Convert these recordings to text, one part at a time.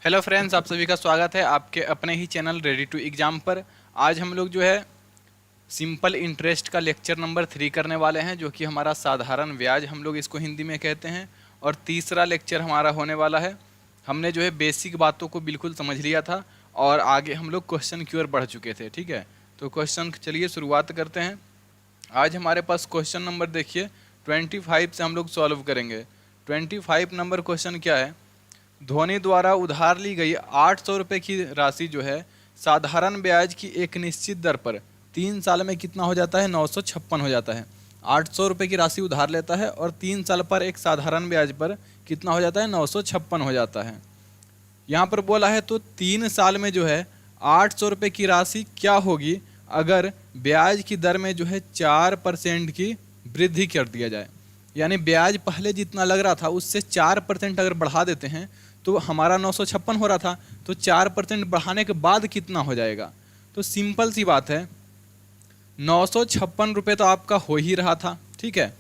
Hello friends, आप सभी का स्वागत है आपके अपने ही चैनल रेडी टू एग्जाम पर। आज हम लोग जो है सिंपल इंटरेस्ट का लेक्चर नंबर 3 करने वाले हैं, जो कि हमारा साधारण ब्याज हम लोग इसको हिंदी में कहते हैं। और तीसरा लेक्चर हमारा होने वाला है। हमने जो है बेसिक बातों को बिल्कुल समझ लिया था और आगे हम लोग क्वेश्चन की ओर बढ़ चुके थे। ठीक है, तो क्वेश्चन चलिए शुरुआत करते हैं। आज हमारे पास क्वेश्चन नंबर देखिए 25 से हम लोग सॉल्व करेंगे। 25 नंबर क्वेश्चन क्या है? धोनी द्वारा उधार ली गई 800 रुपये की राशि जो है साधारण ब्याज की एक निश्चित दर पर 3 साल में कितना हो जाता है? 956 हो जाता है। 800 रुपये की राशि उधार लेता है और 3 साल पर एक साधारण ब्याज पर कितना हो जाता है? 956 हो जाता है। यहाँ पर बोला है तो 3 साल में जो है 800 रुपये की राशि क्या होगी अगर ब्याज की दर में जो है 4% की वृद्धि कर दिया जाए। यानी ब्याज पहले जितना लग रहा था उससे 4% अगर बढ़ा देते हैं तो हमारा 956 हो रहा था, तो 4% बढ़ाने के बाद कितना हो जाएगा? तो सिंपल सी बात है, 956 रुपये तो आपका हो ही रहा था, ठीक है,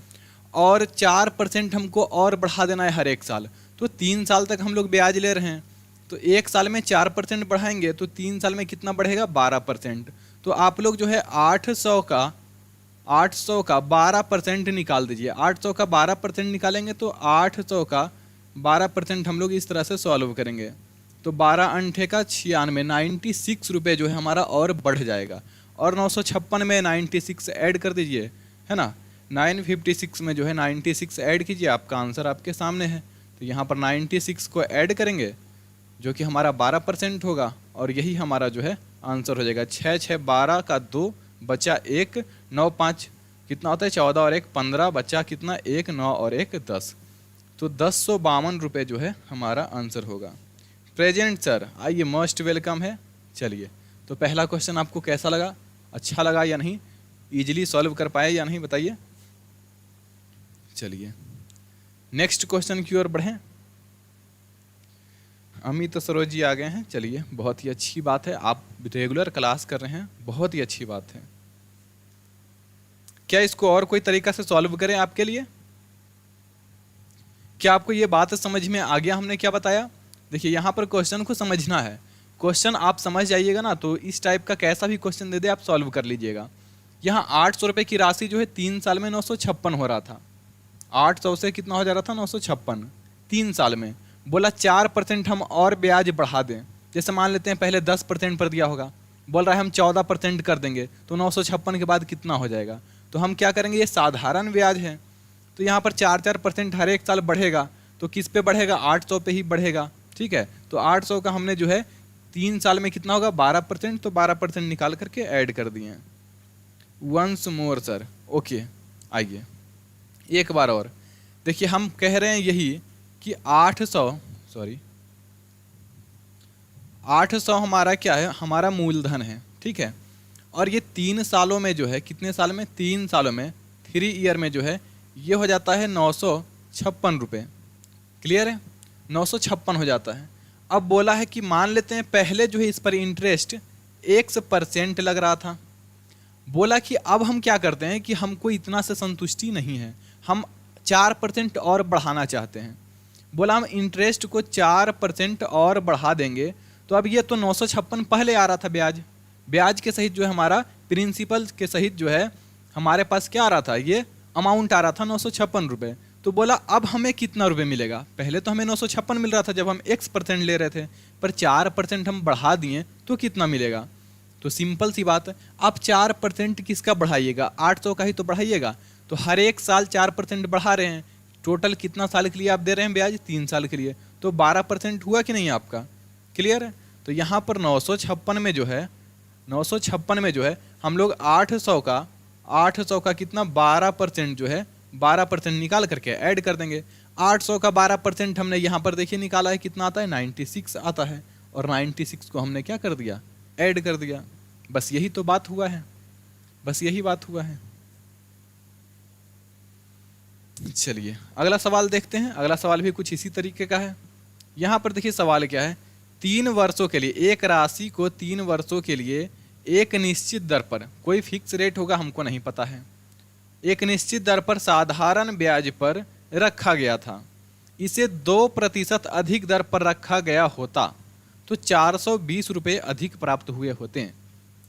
और 4% हमको और बढ़ा देना है हर एक साल। तो 3 साल तक हम लोग ब्याज ले रहे हैं, तो एक साल में 4% बढ़ाएंगे तो 3 साल में कितना बढ़ेगा? 12%। तो आप लोग जो है 800 का 12% निकाल दीजिए। 800 का 12% निकालेंगे तो 800 का 12% हम लोग इस तरह से सॉल्व करेंगे। तो 12 अंठे का 96, 96 रुपये जो है हमारा और बढ़ जाएगा। और 956 में 96 ऐड कर दीजिए, है ना। 956 में जो है 96 ऐड कीजिए, आपका आंसर आपके सामने है। तो यहाँ पर 96 को ऐड करेंगे जो कि हमारा 12% होगा और यही हमारा जो है आंसर हो जाएगा। 6 6 12 का 2 बचा 1, 9 5 कितना होता है? 14 और 1 15, बचा कितना? 1 9 और 1 10। तो 1052 रुपये जो है हमारा आंसर होगा। प्रेजेंट सर, आइए, मोस्ट वेलकम है। चलिए, तो पहला क्वेश्चन आपको कैसा लगा? अच्छा लगा या नहीं? इजीली सॉल्व कर पाए या नहीं, बताइए। चलिए नेक्स्ट क्वेश्चन की ओर बढ़ें। अमित सरोज जी आ गए हैं। चलिए, बहुत ही अच्छी बात है, आप रेगुलर क्लास कर रहे हैं, बहुत ही अच्छी बात है। क्या इसको और कोई तरीका से सॉल्व करें आपके लिए? क्या आपको ये बात समझ में आ गया हमने क्या बताया? देखिए, यहाँ पर क्वेश्चन को समझना है। क्वेश्चन आप समझ जाइएगा ना तो इस टाइप का कैसा भी क्वेश्चन दे दे आप सॉल्व कर लीजिएगा। यहाँ 800 रुपये की राशि जो है 3 साल में 956 हो रहा था। 800 से कितना हो जा रहा था? 956 3 साल में। बोला 4% हम और ब्याज बढ़ा दें। जैसे मान लेते हैं पहले 10% पर दिया होगा, बोल रहा है हम 14% कर देंगे, तो 956 के बाद कितना हो जाएगा? तो हम क्या करेंगे, ये साधारण ब्याज है तो यहाँ पर 4% हर एक साल बढ़ेगा, तो किस पे बढ़ेगा? 800 पे ही बढ़ेगा, ठीक है। तो 800 का हमने जो है 3 साल में कितना होगा? 12%, तो 12% निकाल करके ऐड कर दिए। वंस मोर सर, ओके, आइए एक बार और देखिए। हम कह रहे हैं यही कि 800 हमारा क्या है? हमारा मूलधन है, ठीक है। और ये 3 सालों में जो है, कितने साल में? 3 सालों में, 3 ईयर में जो है ये हो जाता है 956 रुपये। क्लियर है? 956 हो जाता है। अब बोला है कि मान लेते हैं पहले जो है इस पर इंटरेस्ट 1% लग रहा था। बोला कि अब हम क्या करते हैं कि हमको इतना से संतुष्टि नहीं है, हम 4% और बढ़ाना चाहते हैं। बोला हम इंटरेस्ट को 4% और बढ़ा देंगे, तो अब ये तो 956 पहले आ रहा था ब्याज के सहित जो है हमारा प्रिंसिपल के सहित जो है हमारे पास क्या आ रहा था? ये अमाउंट आ रहा था 956 रुपये। तो बोला अब हमें कितना रुपये मिलेगा? पहले तो हमें 956 मिल रहा था जब हम X% ले रहे थे, पर 4% हम बढ़ा दिए तो कितना मिलेगा? तो सिंपल सी बात है, आप 4% किसका बढ़ाइएगा? 800 का ही तो बढ़ाइएगा। तो हर एक साल 4% बढ़ा रहे हैं। टोटल कितना साल के लिए आप दे रहे हैं ब्याज? 3 साल के लिए। तो 12% हुआ कि नहीं आपका? क्लियर है? तो यहाँ पर 956 में जो है हम लोग 800 का कितना 12% जो है 12% निकाल करके ऐड कर देंगे। 800 का 12% हमने यहाँ पर देखिए निकाला है, कितना आता है? 96 आता है। और 96 को हमने क्या कर दिया? ऐड कर दिया। बस यही तो बात हुआ है, बस यही बात हुआ है। चलिए अगला सवाल देखते हैं। अगला सवाल भी कुछ इसी तरीके का है। यहाँ पर देखिए सवाल क्या है? 3 वर्षों के लिए एक राशि को 3 वर्षों के लिए एक निश्चित दर पर, कोई फिक्स रेट होगा हमको नहीं पता है, एक निश्चित दर पर साधारण ब्याज पर रखा गया था। इसे 2% अधिक दर पर रखा गया होता तो 420 रुपये अधिक प्राप्त हुए होते हैं।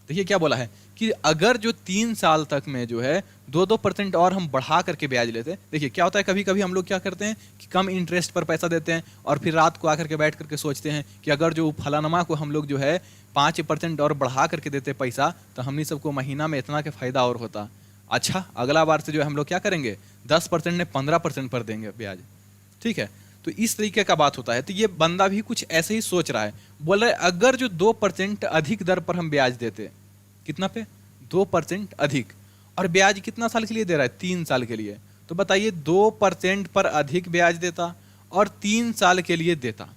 देखिए क्या बोला है कि अगर जो 3 साल तक में जो है 2% और हम बढ़ा करके ब्याज लेते हैं। देखिए क्या होता है, कभी कभी हम लोग क्या करते हैं कि कम इंटरेस्ट पर पैसा देते हैं और फिर रात को आकर के बैठ करके सोचते हैं कि अगर जो फलानमा को हम लोग जो है 5% और बढ़ा करके देते पैसा तो हमनी सबको महीना में इतना के फायदा और होता। अच्छा, अगला बार से जो है हम लोग क्या करेंगे, 10% ने 15% पर देंगे ब्याज। ठीक है, तो इस तरीके का बात होता है। तो ये बंदा भी कुछ ऐसे ही सोच रहा है, बोल रहा है अगर जो 2% अधिक दर पर हम ब्याज देते, कितना पे, 2% अधिक, और ब्याज कितना साल के लिए दे रहा है, 3 साल के लिए। तो बताइए 2% पर अधिक ब्याज देता और 3 साल के लिए देता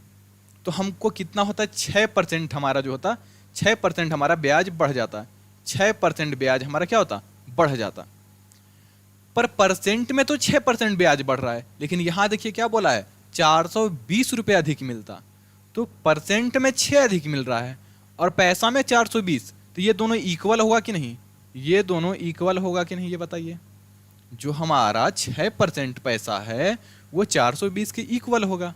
तो हमको कितना होता है, 6% हमारा जो होता, 6% हमारा ब्याज बढ़ जाता। 6% ब्याज हमारा क्या होता, बढ़ जाता। पर परसेंट में तो 6% ब्याज बढ़ रहा है, लेकिन यहां देखिए क्या बोला है, 420 रुपये अधिक मिलता। तो परसेंट में 6 अधिक मिल रहा है और पैसा में 420, तो ये दोनों इक्वल होगा कि नहीं, ये दोनों इक्वल होगा कि नहीं, ये बताइए। जो हमारा 6% पैसा है वो 420 के इक्वल होगा।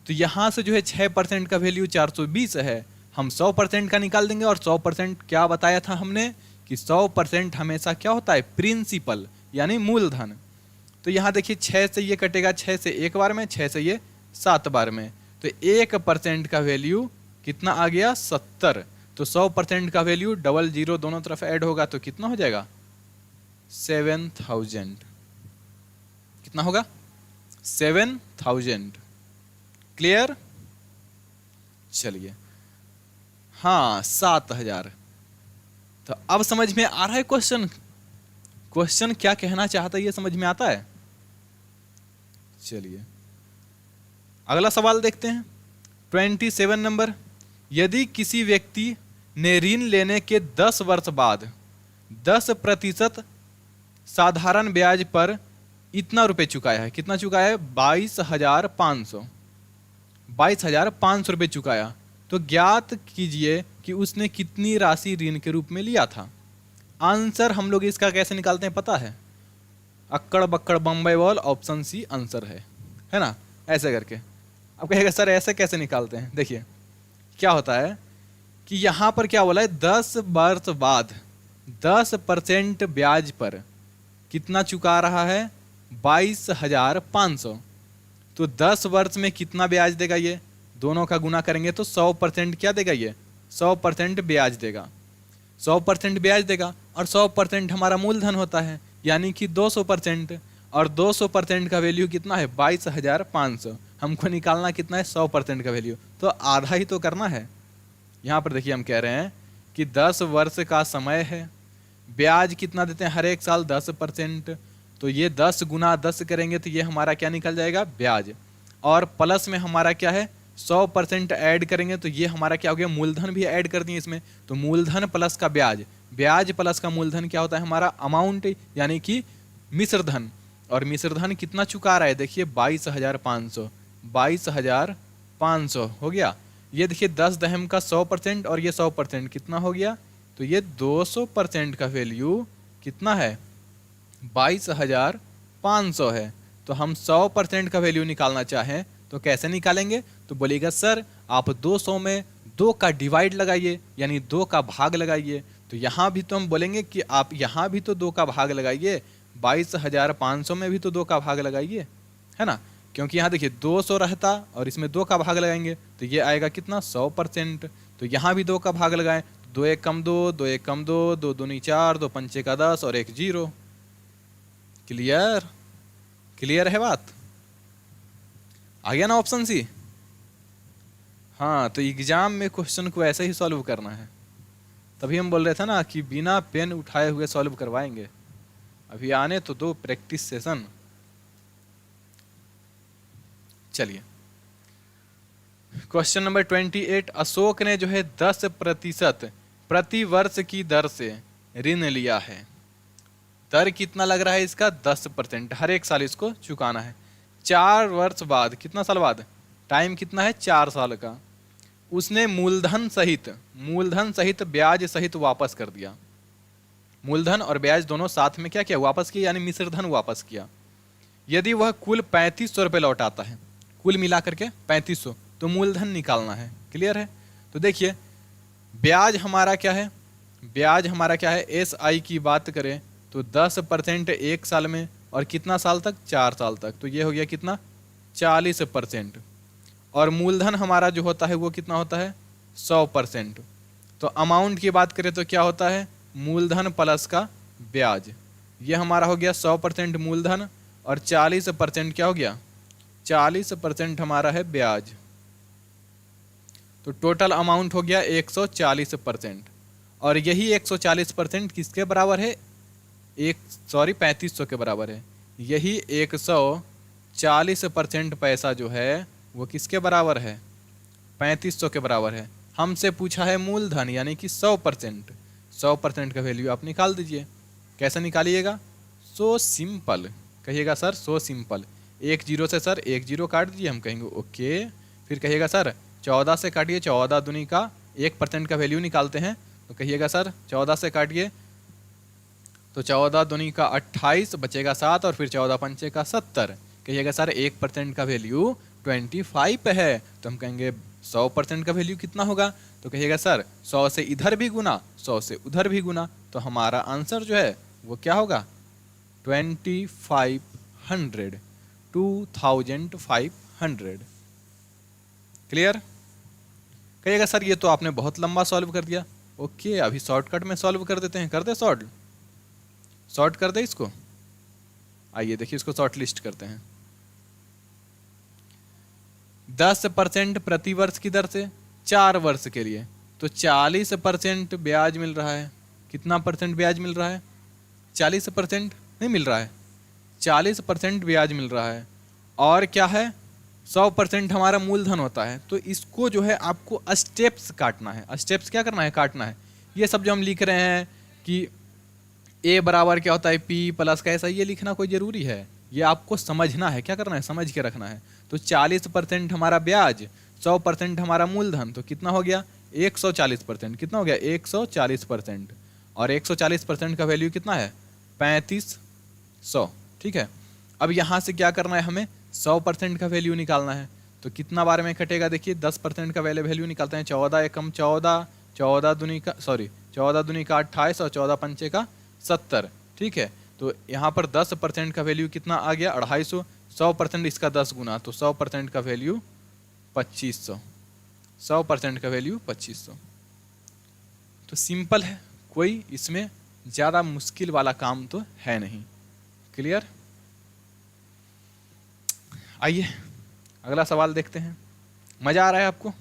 तो यहां से जो है 6% का वैल्यू 420 है, हम 100% का निकाल देंगे। और 100% क्या बताया था हमने कि 100% हमेशा क्या होता है, प्रिंसिपल यानी मूलधन। तो यहाँ देखिए 6 से ये कटेगा, 6 से एक बार में, 6 से ये 7 बार में, तो 1% का वैल्यू कितना आ गया, 70। तो 100% का वैल्यू 00 दोनों तरफ ऐड होगा तो कितना हो जाएगा, 7000। कितना होगा, 7000। क्लियर, चलिए, हाँ 7000। तो अब समझ में आ रहा है क्वेश्चन क्या कहना चाहता है, ये समझ में आता है। चलिए अगला सवाल देखते हैं, 27 नंबर। यदि किसी व्यक्ति ने ऋण लेने के 10 वर्ष बाद 10% साधारण ब्याज पर इतना रुपए चुकाया है, कितना चुकाया है, 22,500 रुपये चुकाया, तो ज्ञात कीजिए कि उसने कितनी राशि ऋण के रूप में लिया था। आंसर हम लोग इसका कैसे निकालते हैं पता है, अक्कड़ बक्कड़ बम्बई बॉल, ऑप्शन सी आंसर है ना, ऐसे करके। अब कहेगा सर ऐसे कैसे निकालते हैं, देखिए क्या होता है कि यहाँ पर क्या बोला है, 10 वर्ष बाद 10% ब्याज पर कितना चुका रहा है, 22,500। तो 10 वर्ष में कितना ब्याज देगा, ये दोनों का गुना करेंगे तो 100% क्या देगा, ये 100% ब्याज देगा। 100% ब्याज देगा और 100% हमारा मूलधन होता है, यानी कि 200%। और 200% का वैल्यू कितना है, 22,500। हमको निकालना कितना है, 100% का वैल्यू, तो आधा ही तो करना है। यहाँ पर देखिए हम कह रहे हैं कि 10 वर्ष का समय है, ब्याज कितना देते हैं हर एक साल, 10%। तो ये 10 गुना 10 करेंगे तो ये हमारा क्या निकल जाएगा, ब्याज। और प्लस में हमारा क्या है, 100% ऐड करेंगे तो ये हमारा क्या हो गया, मूलधन भी ऐड कर दिए इसमें। तो मूलधन प्लस का ब्याज, ब्याज प्लस का मूलधन क्या होता है, हमारा अमाउंट यानी कि मिश्र धन। और मिश्र धन कितना चुका रहा है, देखिए 22,500, 22,500 हो गया। ये देखिए 10 दहम का 100% और ये 100% कितना हो गया, तो ये 200% का वैल्यू कितना है, 22,500 है। तो हम 100% का वैल्यू निकालना चाहें तो कैसे निकालेंगे, तो बोलिएगा सर आप 200 में 2 का डिवाइड लगाइए, यानी 2 का भाग लगाइए। तो यहाँ भी तो हम बोलेंगे कि आप यहाँ भी तो 2 का भाग लगाइए, 22,500 में भी तो 2 का भाग लगाइए, है ना, क्योंकि यहाँ देखिए 200 रहता और इसमें 2 का भाग लगाएंगे तो ये आएगा कितना, 100%। तो यहाँ भी 2 का भाग लगाएं, 2 एक कम 2, 2 एक कम 2, 2 दूनी 4, 2 पंचे का 10 और 1 0। क्लियर है बात, आ गया ना ऑप्शन सी। हाँ, तो एग्जाम में क्वेश्चन को ऐसे ही सॉल्व करना है। तभी हम बोल रहे थे ना कि बिना पेन उठाए हुए सॉल्व करवाएंगे। अभी आने तो दो प्रैक्टिस सेशन। चलिए क्वेश्चन नंबर 28। अशोक ने जो है 10% प्रति वर्ष की दर से ऋण लिया है। दर कितना लग रहा है इसका, 10%, हर एक साल इसको चुकाना है। 4 वर्ष बाद, कितना साल बाद, टाइम कितना है, 4 साल का, उसने मूलधन सहित ब्याज सहित वापस कर दिया। मूलधन और ब्याज दोनों साथ में क्या किया, वापस किया, यानी मिश्र धन वापस किया। यदि वह कुल 3500 रुपये लौटाता है, कुल मिला करके 3500, तो मूलधन निकालना है। क्लियर है। तो देखिए ब्याज हमारा क्या है, ब्याज हमारा क्या है, SI की बात करें तो 10% एक साल में, और कितना साल तक, 4 साल तक, तो ये हो गया कितना, 40%। और मूलधन हमारा जो होता है वो कितना होता है, 100%। तो अमाउंट की बात करें तो क्या होता है, मूलधन प्लस का ब्याज। ये हमारा हो गया 100% मूलधन, और 40% क्या हो गया, 40% हमारा है ब्याज। तो टोटल अमाउंट हो गया 140%। और यही 140% किसके बराबर है, 3500 के बराबर है। यही 140% पैसा जो है वो किसके बराबर है, 3500 के बराबर है। हमसे पूछा है मूलधन यानी कि 100%। 100% का वैल्यू आप निकाल दीजिए। कैसे निकालिएगा, सो सिंपल, कहिएगा सर सो सिंपल। 1 जीरो से सर 1 जीरो काट दीजिए, हम कहेंगे ओके। फिर कहिएगा सर 14 से काटिए, 14 दूनी का 1% का वैल्यू निकालते हैं, तो कहिएगा सर 14 से काटिए, तो 14 दूनी का 28, बचेगा 7, और फिर 14 पंचे का 70। कहिएगा सर 1% का वैल्यू 25 है, तो हम कहेंगे 100% का वैल्यू कितना होगा, तो कहिएगा सर 100 से इधर भी गुना, 100 से उधर भी गुना, तो हमारा आंसर जो है वो क्या होगा, 2500, 2500। क्लियर। कहिएगा सर ये तो आपने बहुत लंबा सॉल्व कर दिया। ओके, अभी शॉर्टकट में सॉल्व कर देते हैं, कर दे शॉर्ट कर दे इसको। आइए देखिए इसको शॉर्ट लिस्ट करते हैं। 10% प्रति वर्ष की दर से 4 वर्ष के लिए, तो 40% ब्याज मिल रहा है। कितना परसेंट ब्याज मिल रहा है, 40% नहीं मिल रहा है, 40% ब्याज मिल रहा है। और क्या है, 100% हमारा मूलधन होता है। तो इसको जो है आपको स्टेप्स काटना है। स्टेप्स क्या करना है, काटना है। ये सब जो हम लिख रहे हैं कि ए बराबर क्या होता है पी प्लस का, ऐसा ये लिखना कोई ज़रूरी है, ये आपको समझना है, क्या करना है, समझ के रखना है। तो 40% हमारा ब्याज, 100% हमारा मूलधन, तो कितना हो गया 140%। कितना हो गया 140%। और 140% का वैल्यू कितना है 3500। ठीक है, अब यहाँ से क्या करना है, हमें 100% का वैल्यू निकालना है। तो कितना बार में कटेगा, देखिए 10% का वैल्यू निकालते हैं। 14 एकम 14, 14 दूनी का 28, और 14 पंचे का 70। ठीक है, तो यहाँ पर 10% का वैल्यू कितना आ गया 250। 100% इसका 10 गुना, तो 100% का वैल्यू 2500। 100% का वैल्यू 2500। तो सिंपल है, कोई इसमें ज़्यादा मुश्किल वाला काम तो है नहीं। क्लियर। आइए अगला सवाल देखते हैं। मज़ा आ रहा है आपको।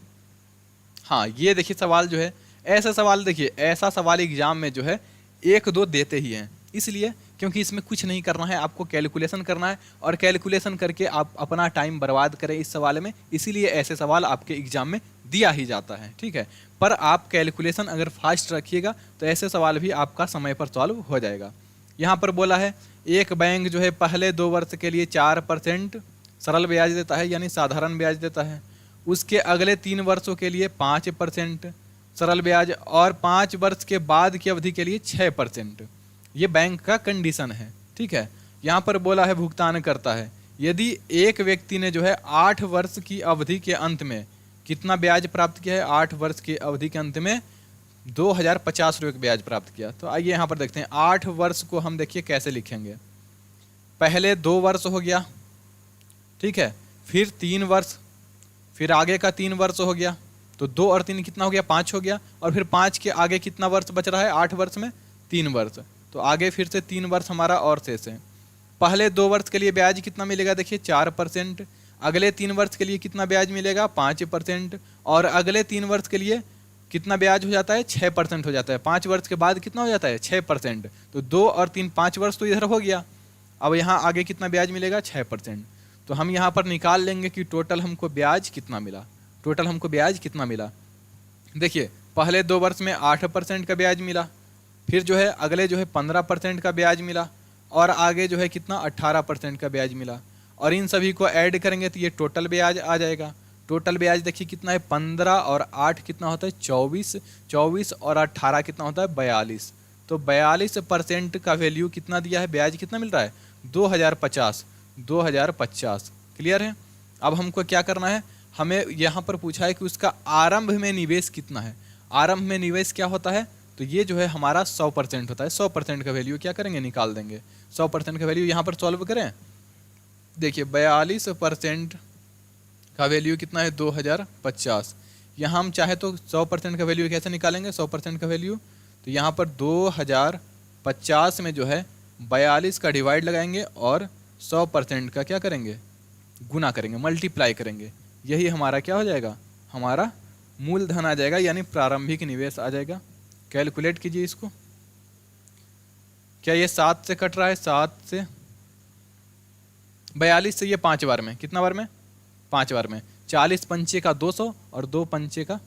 हाँ, ये देखिए सवाल जो है, ऐसा सवाल देखिए, ऐसा सवाल एग्जाम में जो है 1-2 देते ही हैं। इसलिए क्योंकि इसमें कुछ नहीं करना है, आपको कैलकुलेशन करना है, और कैलकुलेशन करके आप अपना टाइम बर्बाद करें इस सवाल में, इसीलिए ऐसे सवाल आपके एग्जाम में दिया ही जाता है। ठीक है, पर आप कैलकुलेशन अगर फास्ट रखिएगा तो ऐसे सवाल भी आपका समय पर सॉल्व हो जाएगा। यहाँ पर बोला है एक बैंक जो है पहले 2 वर्ष के लिए 4% सरल ब्याज देता है, यानी साधारण ब्याज देता है। उसके अगले 3 वर्षों के लिए 5% सरल ब्याज, और 5 वर्ष के बाद की अवधि के लिए 6%। ये बैंक का कंडीशन है। ठीक है, यहाँ पर बोला है भुगतान करता है। यदि एक व्यक्ति ने जो है 8 वर्ष की अवधि के अंत में कितना ब्याज प्राप्त किया है, 8 वर्ष की अवधि के अंत में 2050 रुपये का ब्याज प्राप्त किया। तो आइए यहाँ पर देखते हैं 8 वर्ष को हम देखिए कैसे लिखेंगे। पहले 2 वर्ष हो गया, ठीक है, फिर 3 वर्ष, फिर आगे का 3 वर्ष हो गया, तो 2 और 3 कितना हो गया 5 हो गया, और फिर 5 के आगे कितना वर्ष बच रहा है 8 वर्ष में 3 वर्ष, तो आगे फिर से 3 वर्ष हमारा और शेष है। पहले 2 वर्ष के लिए ब्याज कितना मिलेगा, देखिए 4%, अगले 3 वर्ष के लिए कितना ब्याज मिलेगा 5%, और अगले 3 वर्ष के लिए कितना ब्याज हो जाता है 6% हो जाता है। 5 वर्ष के बाद कितना हो जाता है 6%, तो 2 और 3 5 वर्ष तो इधर हो गया। अब यहाँ आगे कितना ब्याज मिलेगा 6%। तो हम यहाँ पर निकाल लेंगे कि टोटल हमको ब्याज कितना मिला। टोटल हमको ब्याज कितना मिला, देखिए पहले 2 वर्ष में 8% का ब्याज मिला, फिर जो है अगले जो है 15% का ब्याज मिला, और आगे जो है कितना 18% का ब्याज मिला, और इन सभी को ऐड करेंगे तो ये टोटल ब्याज आ जाएगा। टोटल ब्याज देखिए कितना है 15 और 8 कितना होता है 24, 24 और 18 कितना होता है 42। तो 42% का वैल्यू कितना दिया है, ब्याज कितना मिल रहा है 2050। क्लियर है। अब हमको क्या करना है, हमें यहाँ पर पूछा है कि उसका आरंभ में निवेश कितना है। आरंभ में निवेश क्या होता है, तो ये जो है हमारा 100% होता है। 100% का वैल्यू क्या करेंगे, निकाल देंगे। 100% का वैल्यू यहाँ पर सॉल्व करें, देखिए 42% का वैल्यू कितना है, 2050। यहाँ हम चाहे तो 100% का वैल्यू कैसे निकालेंगे, 100% का वैल्यू, तो यहाँ पर 2050 में जो है 42 का डिवाइड लगाएंगे और 100% का क्या करेंगे, गुना करेंगे, मल्टीप्लाई करेंगे। यही हमारा क्या हो जाएगा, हमारा मूलधन आ जाएगा, यानी प्रारंभिक निवेश आ जाएगा। कैलकुलेट कीजिए इसको। क्या ये 7 से कट रहा है, 7 से 42 से ये 5 बार में, कितना बार में, 5 बार में। 40 पंचे का 200 और 2 पंचे का,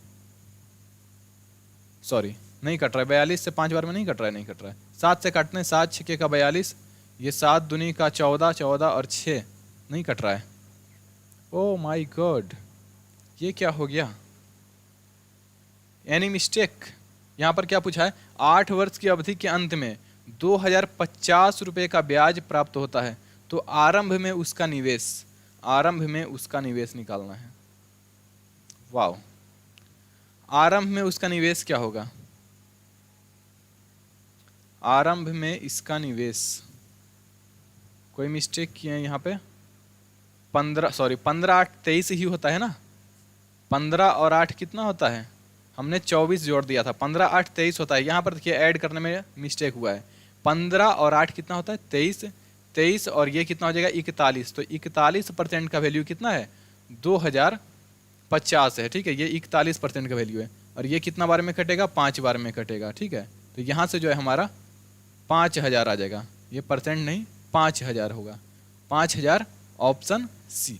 सॉरी नहीं कट रहा है, 42 से 5 बार में नहीं कट रहा है, नहीं कट रहा है। 7 से काटने, 7 छक्के का 42, ये 7 दूनी का 14, 14 और 6 नहीं कट रहा है। ओ माय गॉड, ये क्या हो गया, एनी मिस्टेक। यहाँ पर क्या पूछा है, 8 वर्ष की अवधि के अंत में 2050 रुपये का ब्याज प्राप्त होता है, तो आरंभ में उसका निवेश, आरंभ में उसका निवेश निकालना है। वाओ, आरंभ में उसका निवेश क्या होगा, आरंभ में इसका निवेश, कोई मिस्टेक किए हैं यहाँ पे, 15 8 23 ही होता है ना। 15 और 8 कितना होता है, हमने 24 जोड़ दिया था, 15 8 23 होता है। यहाँ पर देखिए ऐड करने में मिस्टेक हुआ है। 15 और 8 कितना होता है, 23, 23 और ये कितना हो जाएगा, 41। तो 41% का वैल्यू कितना है, 2050 है, ठीक है। ये 41% का वैल्यू है और ये कितना बार में कटेगा, 5 बार में कटेगा, ठीक है। तो यहाँ से जो है हमारा 5000 आ जाएगा, ये परसेंट नहीं 5000 होगा, 5000 ऑप्शन सी।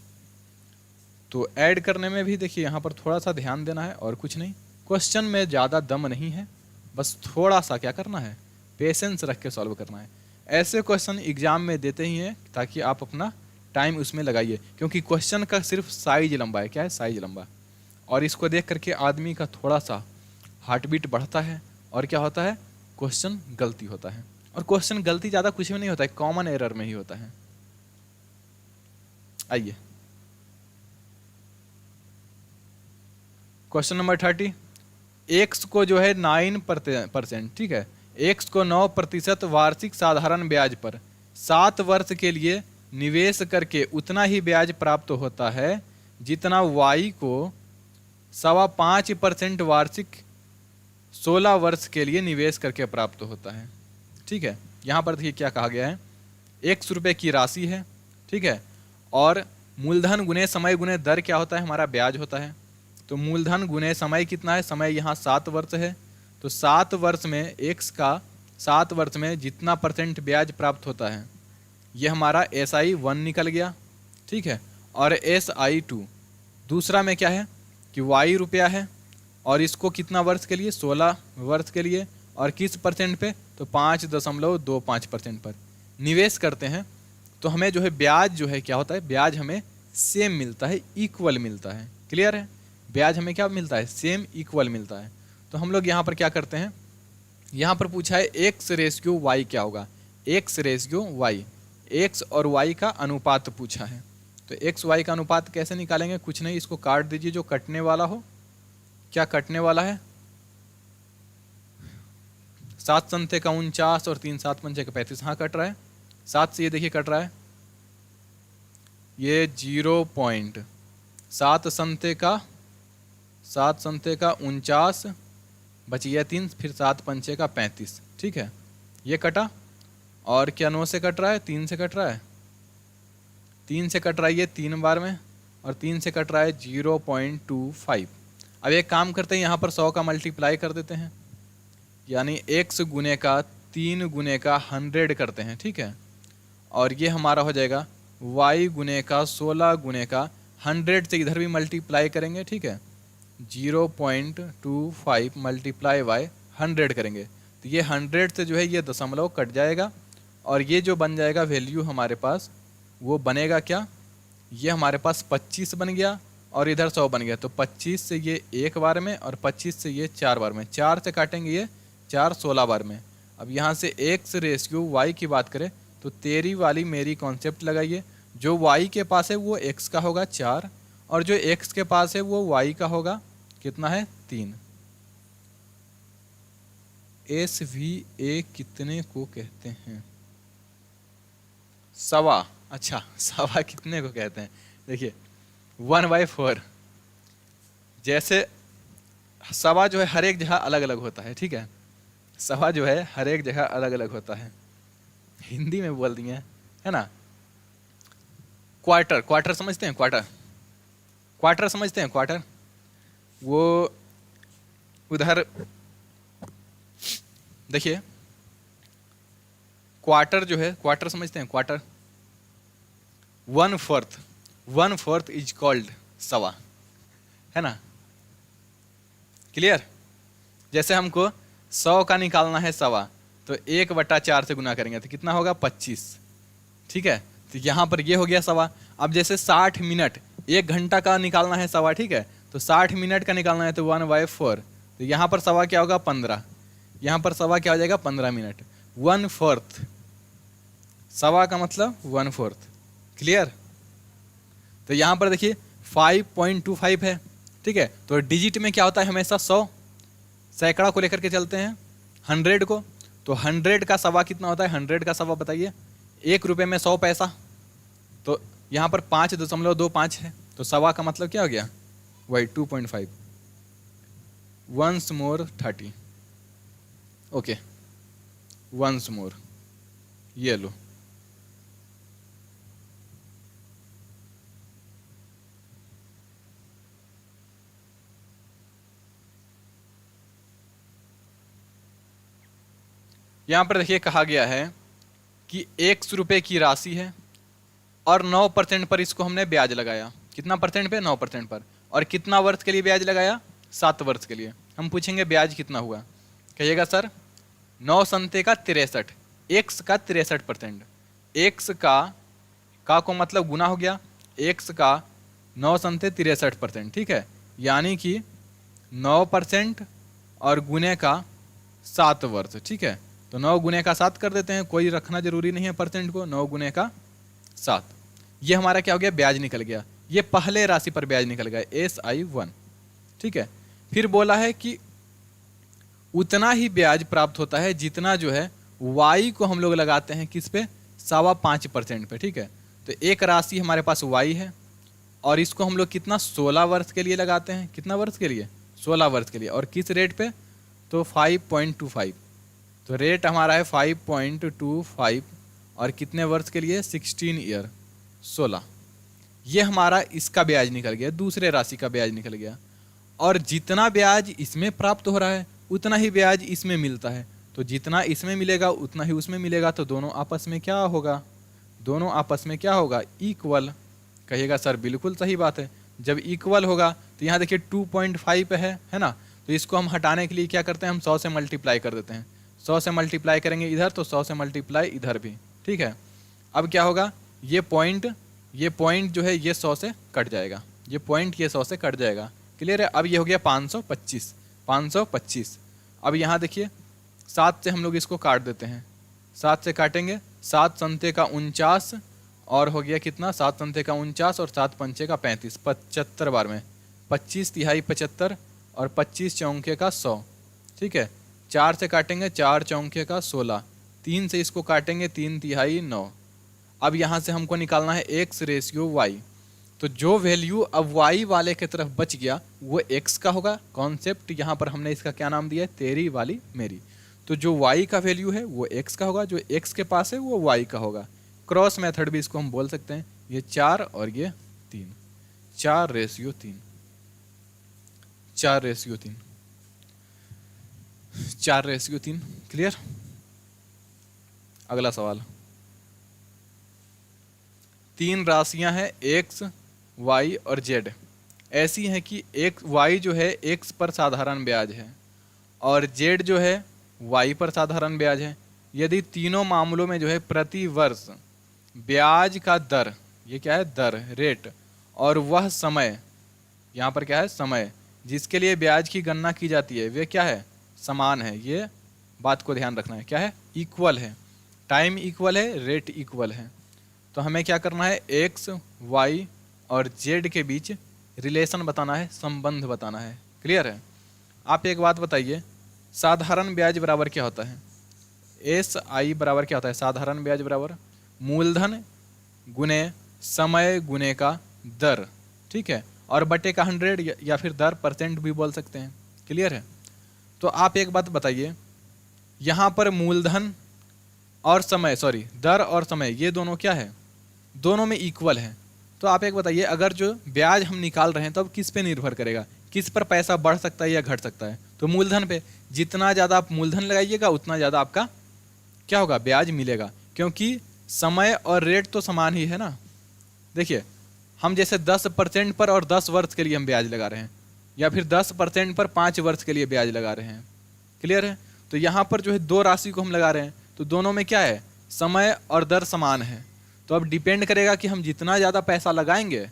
तो ऐड करने में भी देखिए यहाँ पर थोड़ा सा ध्यान देना है और कुछ नहीं। क्वेश्चन में ज़्यादा दम नहीं है, बस थोड़ा सा क्या करना है, पेशेंस रख के सॉल्व करना है। ऐसे क्वेश्चन एग्जाम में देते ही हैं ताकि आप अपना टाइम उसमें लगाइए, क्योंकि क्वेश्चन का सिर्फ साइज लंबा है, क्या है, साइज लंबा, और इसको देख करके आदमी का थोड़ा सा हार्ट बीट बढ़ता है और क्या होता है, क्वेश्चन गलती होता है। और क्वेश्चन गलती ज़्यादा कुछ में नहीं होता है, कॉमन एरर में ही होता है। आइए क्वेश्चन नंबर 30। एक्स को जो है 9%, ठीक है, एक्स को 9% वार्षिक साधारण ब्याज पर 7 वर्ष के लिए निवेश करके उतना ही ब्याज प्राप्त होता है जितना वाई को 5.25% वार्षिक 16 वर्ष के लिए निवेश करके प्राप्त होता है, ठीक है। यहाँ पर देखिए क्या कहा गया है, 100 रुपये की राशि है, ठीक है, और मूलधन गुने समय गुने दर क्या होता है, हमारा ब्याज होता है। तो मूलधन गुने समय कितना है, समय यहाँ 7 वर्ष है, तो 7 वर्ष में एक्स का 7 वर्ष में जितना % ब्याज प्राप्त होता है, ये हमारा SI1 निकल गया, ठीक है। और SI2 दूसरा में क्या है कि Y रुपया है, और इसको कितना वर्ष के लिए, 16 वर्ष के लिए, और किस % पे, तो 5.25% पर निवेश करते हैं। तो हमें जो है ब्याज जो है क्या होता है, ब्याज हमें सेम मिलता है, इक्वल मिलता है। क्लियर है, ब्याज हमें क्या मिलता है, सेम इक्वल मिलता है। तो हम लोग यहाँ पर क्या करते हैं, यहाँ पर पूछा है एक्स रेशियो वाई क्या होगा, एक्स रेशियो वाई, एक्स और वाई का अनुपात पूछा है। तो एक्स वाई का अनुपात कैसे निकालेंगे, कुछ नहीं, इसको काट दीजिए जो कटने वाला हो। क्या कटने वाला है, 7 संते का 49 और 3 7 पंचे का 35, हाँ कट रहा है। 7 से ये देखिए कट रहा है, ये 0.7 संते का 49 बच गया 3, फिर 7 पंचे का 35, ठीक है, ये कटा। और क्या 9 से कट रहा है, 3 से कट रहा है, 3 से कट रहा है ये 3 बार में, और 3 से कट रहा है 0.25। अब एक काम करते हैं, यहाँ पर 100 का मल्टीप्लाई कर देते हैं, यानी x गुने का 3 गुने का 100 करते हैं, ठीक है। और ये हमारा हो जाएगा y गुने का 16 गुने का 100 से इधर भी मल्टीप्लाई करेंगे, ठीक है, 0.25 मल्टीप्लाई बाय 100 करेंगे, तो ये 100 से जो है ये दशमलव कट जाएगा, और ये जो बन जाएगा वैल्यू हमारे पास, वो बनेगा क्या, ये हमारे पास 25 बन गया और इधर 100 बन गया। तो 25 से ये 1 बार में और 25 से ये 4 बार में, 4 से काटेंगे ये 4 16 बार में। अब यहाँ से एक्स रेशियो वाई की बात करें तो तेरी वाली मेरी कॉन्सेप्ट लगाइए, जो वाई के पास है वो एक्स का होगा 4, और जो x के पास है वो y का होगा, कितना है 3। SVA कितने को कहते हैं? सवा। अच्छा, सवा कितने को कहते हैं? देखिए 1/4, जैसे सवा जो है हर एक जगह अलग अलग होता है, ठीक है। सवा जो है हर एक जगह अलग अलग होता है, हिंदी में बोल दिए है ना। क्वार्टर, क्वार्टर समझते हैं? क्वार्टर, क्वार्टर समझते हैं? क्वार्टर वो उधर देखिए, क्वार्टर जो है, क्वार्टर समझते हैं? क्वार्टर 1/4, 1/4 इज कॉल्ड सवा, है ना। क्लियर? जैसे हमको 100 का निकालना है सवा, तो 1/4 से गुना करेंगे तो कितना होगा? 25, ठीक है। तो यहाँ पर ये हो गया सवा। अब जैसे 60 मिनट, 1 घंटा का निकालना है सवा, ठीक है। तो 60 मिनट का निकालना है तो 1/4, तो यहाँ पर सवा क्या होगा? 15। यहाँ पर सवा क्या हो जाएगा? 15 मिनट। 1/4, सवा का मतलब 1/4। क्लियर? तो यहाँ पर देखिए 5.25 है, ठीक है। तो डिजिट में क्या होता है? हमेशा 100, सैकड़ा को लेकर के चलते हैं, 100 को। तो 100 का सवा कितना होता है? 100 का सवा बताइए, 1 रुपये में 100 पैसा। तो यहाँ पर 5.25 है, तो सवा का मतलब क्या हो गया? वही 2.5। Once more 30, okay, once more, ये लो। यहाँ पर देखिए कहा गया है कि 100 रुपये की राशि है और 9% पर इसको हमने ब्याज लगाया। कितना परसेंट पे? 9% पर। और कितना वर्ष के लिए ब्याज लगाया? 7 वर्ष के लिए। हम पूछेंगे ब्याज कितना हुआ, कहिएगा सर 9 संते का 63, x का 63%। x का को मतलब गुना हो गया, x का 9 संते 63%, ठीक है। यानी कि 9% और गुने का 7 वर्ष, ठीक है। तो 9 गुने का 7 कर देते हैं, कोई रखना जरूरी नहीं है परसेंट को। 9 गुने का 7, ये हमारा क्या हो गया? ब्याज निकल गया। ये पहले राशि पर ब्याज निकल गया, SI1, ठीक है। फिर बोला है कि उतना ही ब्याज प्राप्त होता है जितना जो है y को हम लोग लगाते हैं किस पे? 5.25% पे, ठीक है। तो एक राशि हमारे पास y है और इसको हम लोग कितना? 16 वर्ष के लिए लगाते हैं। कितना वर्ष के लिए? 16 वर्ष के लिए। और किस रेट पे? तो 5.25। तो रेट हमारा है 5.25 और कितने वर्ष के लिए? 16 ईयर, 16। ये हमारा इसका ब्याज निकल गया, दूसरे राशि का ब्याज निकल गया। और जितना ब्याज इसमें प्राप्त हो रहा है उतना ही ब्याज इसमें मिलता है। तो जितना इसमें मिलेगा उतना ही उसमें मिलेगा। तो दोनों आपस में क्या होगा? दोनों आपस में क्या होगा? इक्वल। कहिएगा सर बिल्कुल सही बात है। जब इक्वल होगा तो यहाँ देखिए 2.5 है ना। तो इसको हम हटाने के लिए क्या करते हैं? हम 100 से मल्टीप्लाई कर देते हैं। 100 से मल्टीप्लाई करेंगे इधर, तो 100 से मल्टीप्लाई इधर भी, ठीक है। अब क्या होगा? ये पॉइंट जो है ये 100 से कट जाएगा, ये पॉइंट ये 100 से कट जाएगा। क्लियर है? अब ये हो गया 525, 525। अब यहाँ देखिए 7 से हम लोग इसको काट देते हैं, 7 से काटेंगे, 7 संते का 49 और हो गया कितना? 7 संते का 49 और 7 पंचे का 35, 75 बार में 25 तिहाई 75 और 25 चौंके का 100, ठीक है। 4 से काटेंगे, 4 चौंके का 16, 3 से इसको काटेंगे, 3 तिहाई 9। अब यहाँ से हमको निकालना है x/y। तो जो वैल्यू अब y वाले की तरफ बच गया वो x का होगा। कॉन्सेप्ट यहाँ पर हमने इसका क्या नाम दिया है? तेरी वाली मेरी। तो जो y का वैल्यू है वो x का होगा, जो x के पास है वो y का होगा। क्रॉस मेथड भी इसको हम बोल सकते हैं। ये 4 और ये 3, 4/3, 4/3, 4/3। क्लियर? अगला सवाल। 3 राशियां हैं x, y और z। ऐसी हैं कि y जो है x पर साधारण ब्याज है और z जो है y पर साधारण ब्याज है। यदि तीनों मामलों में जो है प्रति वर्ष ब्याज का दर, ये क्या है? दर, रेट, और वह समय, यहाँ पर क्या है? समय, जिसके लिए ब्याज की गणना की जाती है वे क्या है? समान है। ये बात को ध्यान रखना है। क्या है? इक्वल है। टाइम इक्वल है, रेट इक्वल है। तो हमें क्या करना है? x, y और z के बीच रिलेशन बताना है, संबंध बताना है। क्लियर है? आप एक बात बताइए, साधारण ब्याज बराबर क्या होता है? एस आई बराबर क्या होता है? साधारण ब्याज बराबर मूलधन गुने समय गुने का दर, ठीक है, और बटे का 100 या फिर दर परसेंट भी बोल सकते हैं। क्लियर है? तो आप एक बात बताइए, यहाँ पर मूलधन और समय, सॉरी दर और समय, ये दोनों क्या है? दोनों में इक्वल है। तो आप एक बताइए, अगर जो ब्याज हम निकाल रहे हैं तो अब किस पे निर्भर करेगा? किस पर पैसा बढ़ सकता है या घट सकता है? तो मूलधन पे। जितना ज़्यादा आप मूलधन लगाइएगा उतना ज़्यादा आपका क्या होगा? ब्याज मिलेगा, क्योंकि समय और रेट तो समान ही है ना। देखिए, हम जैसे 10% पर और 10 वर्ष के लिए हम ब्याज लगा रहे हैं, या फिर 10% पर 5 वर्ष के लिए ब्याज लगा रहे हैं। क्लियर है? तो यहाँ पर जो है दो राशि को हम लगा रहे हैं, तो दोनों में क्या है? समय और दर समान है। तो अब डिपेंड करेगा कि हम जितना ज़्यादा पैसा लगाएंगे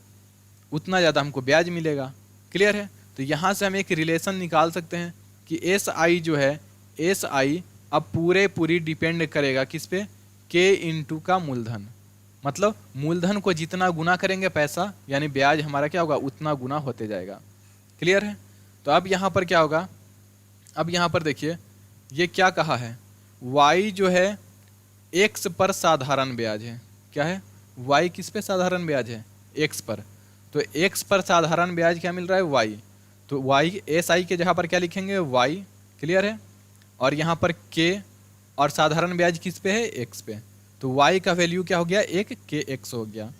उतना ज़्यादा हमको ब्याज मिलेगा। क्लियर है? तो यहाँ से हम एक रिलेशन निकाल सकते हैं कि एस आई जो है, एस आई अब पूरी डिपेंड करेगा किस पे? के इंटू का मूलधन। मतलब मूलधन को जितना गुना करेंगे पैसा, यानी ब्याज हमारा क्या होगा? उतना गुना होते जाएगा। क्लियर है? तो अब यहाँ पर क्या होगा? अब यहाँ पर देखिए, ये क्या कहा है? y जो है x पर साधारण ब्याज है। क्या है? y किस पे साधारण ब्याज है? x पर। तो x पर साधारण ब्याज क्या मिल रहा है? y। तो y एस आई के जगह पर क्या लिखेंगे? y। क्लियर है? और यहाँ पर k और साधारण ब्याज किस पे है? x पे। तो y का वैल्यू क्या हो गया? एक kx हो गया।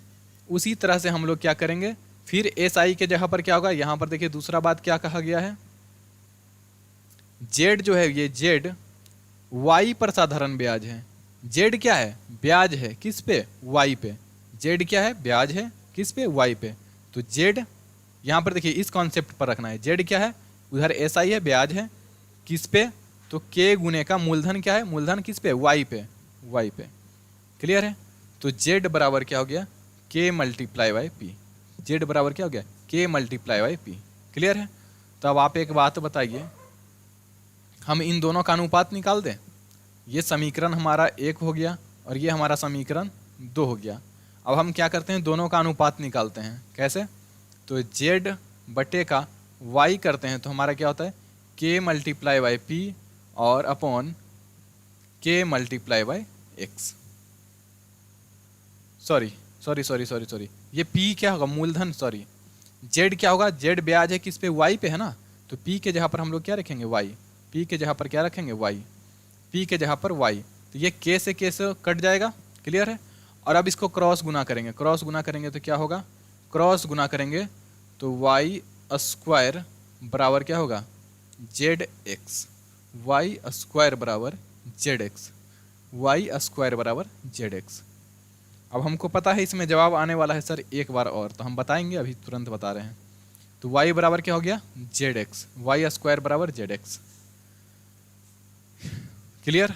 उसी तरह से हम लोग क्या करेंगे, फिर एस आई के जगह पर क्या होगा? यहाँ पर देखिए दूसरा बात क्या कहा गया है, जेड जो है, ये जेड वाई पर साधारण ब्याज है। जेड क्या है? ब्याज है। किस पे? वाई पे। जेड क्या है? ब्याज है। किस पे? वाई पे। तो जेड यहाँ पर देखिए इस कॉन्सेप्ट पर रखना है। जेड क्या है? उधर एस आई है, ब्याज है। किस पे? तो के गुने का मूलधन क्या है? मूलधन किस पे? वाई पे। वाई पे। क्लियर है? तो जेड बराबर क्या हो गया? के मल्टीप्लाई बाई पी। जेड बराबर क्या हो गया? के मल्टीप्लाई बाई पी। क्लियर है? तो अब आप एक बात बताइए, हम इन दोनों का अनुपात निकाल दें। ये समीकरण हमारा 1 हो गया और ये हमारा समीकरण 2 हो गया। अब हम क्या करते हैं? दोनों का अनुपात निकालते हैं। कैसे? तो z बटे का y करते हैं तो हमारा क्या होता है? k मल्टीप्लाई बाई पी और upon k multiply by x. Sorry, ये p क्या होगा? मूलधन। सॉरी, z क्या होगा? z ब्याज है। किस पे? y पे है ना। तो p के जगह पर हम लोग क्या रखेंगे? y। p के जगह पर क्या रखेंगे? y। p के जगह पर y। तो ये k से कट जाएगा। क्लियर है? और अब इसको क्रॉस गुना करेंगे। क्रॉस गुना करेंगे तो क्या होगा? क्रॉस गुना करेंगे तो y स्क्वायर बराबर क्या होगा? zx। y स्क्वायर बराबर zx। y स्क्वायर बराबर zx। अब हमको पता है इसमें जवाब आने वाला है सर एक बार और, तो हम बताएंगे, अभी तुरंत बता रहे हैं। तो y बराबर क्या हो गया? zx। y स्क्वायर बराबर zx। क्लियर?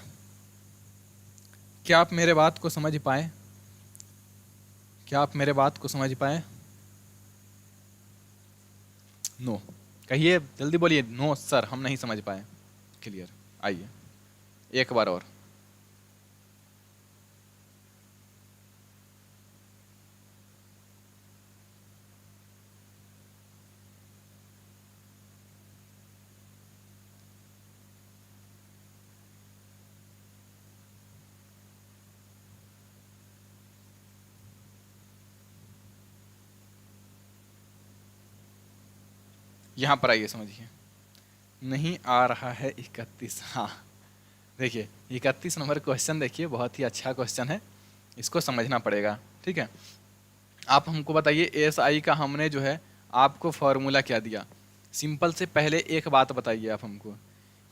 क्या आप मेरे बात को समझ पाए? क्या आप मेरे बात को समझ पाए? नो कहिए, जल्दी बोलिए। नो सर, हम नहीं समझ पाए। क्लियर? आइए एक बार और। यहाँ पर आइए, समझिए। नहीं आ रहा है 31। हाँ देखिए 31 नंबर क्वेश्चन देखिए, बहुत ही अच्छा क्वेश्चन है, इसको समझना पड़ेगा। ठीक है? आप हमको बताइए एस आई का हमने जो है आपको फॉर्मूला क्या दिया। सिंपल से पहले एक बात बताइए आप हमको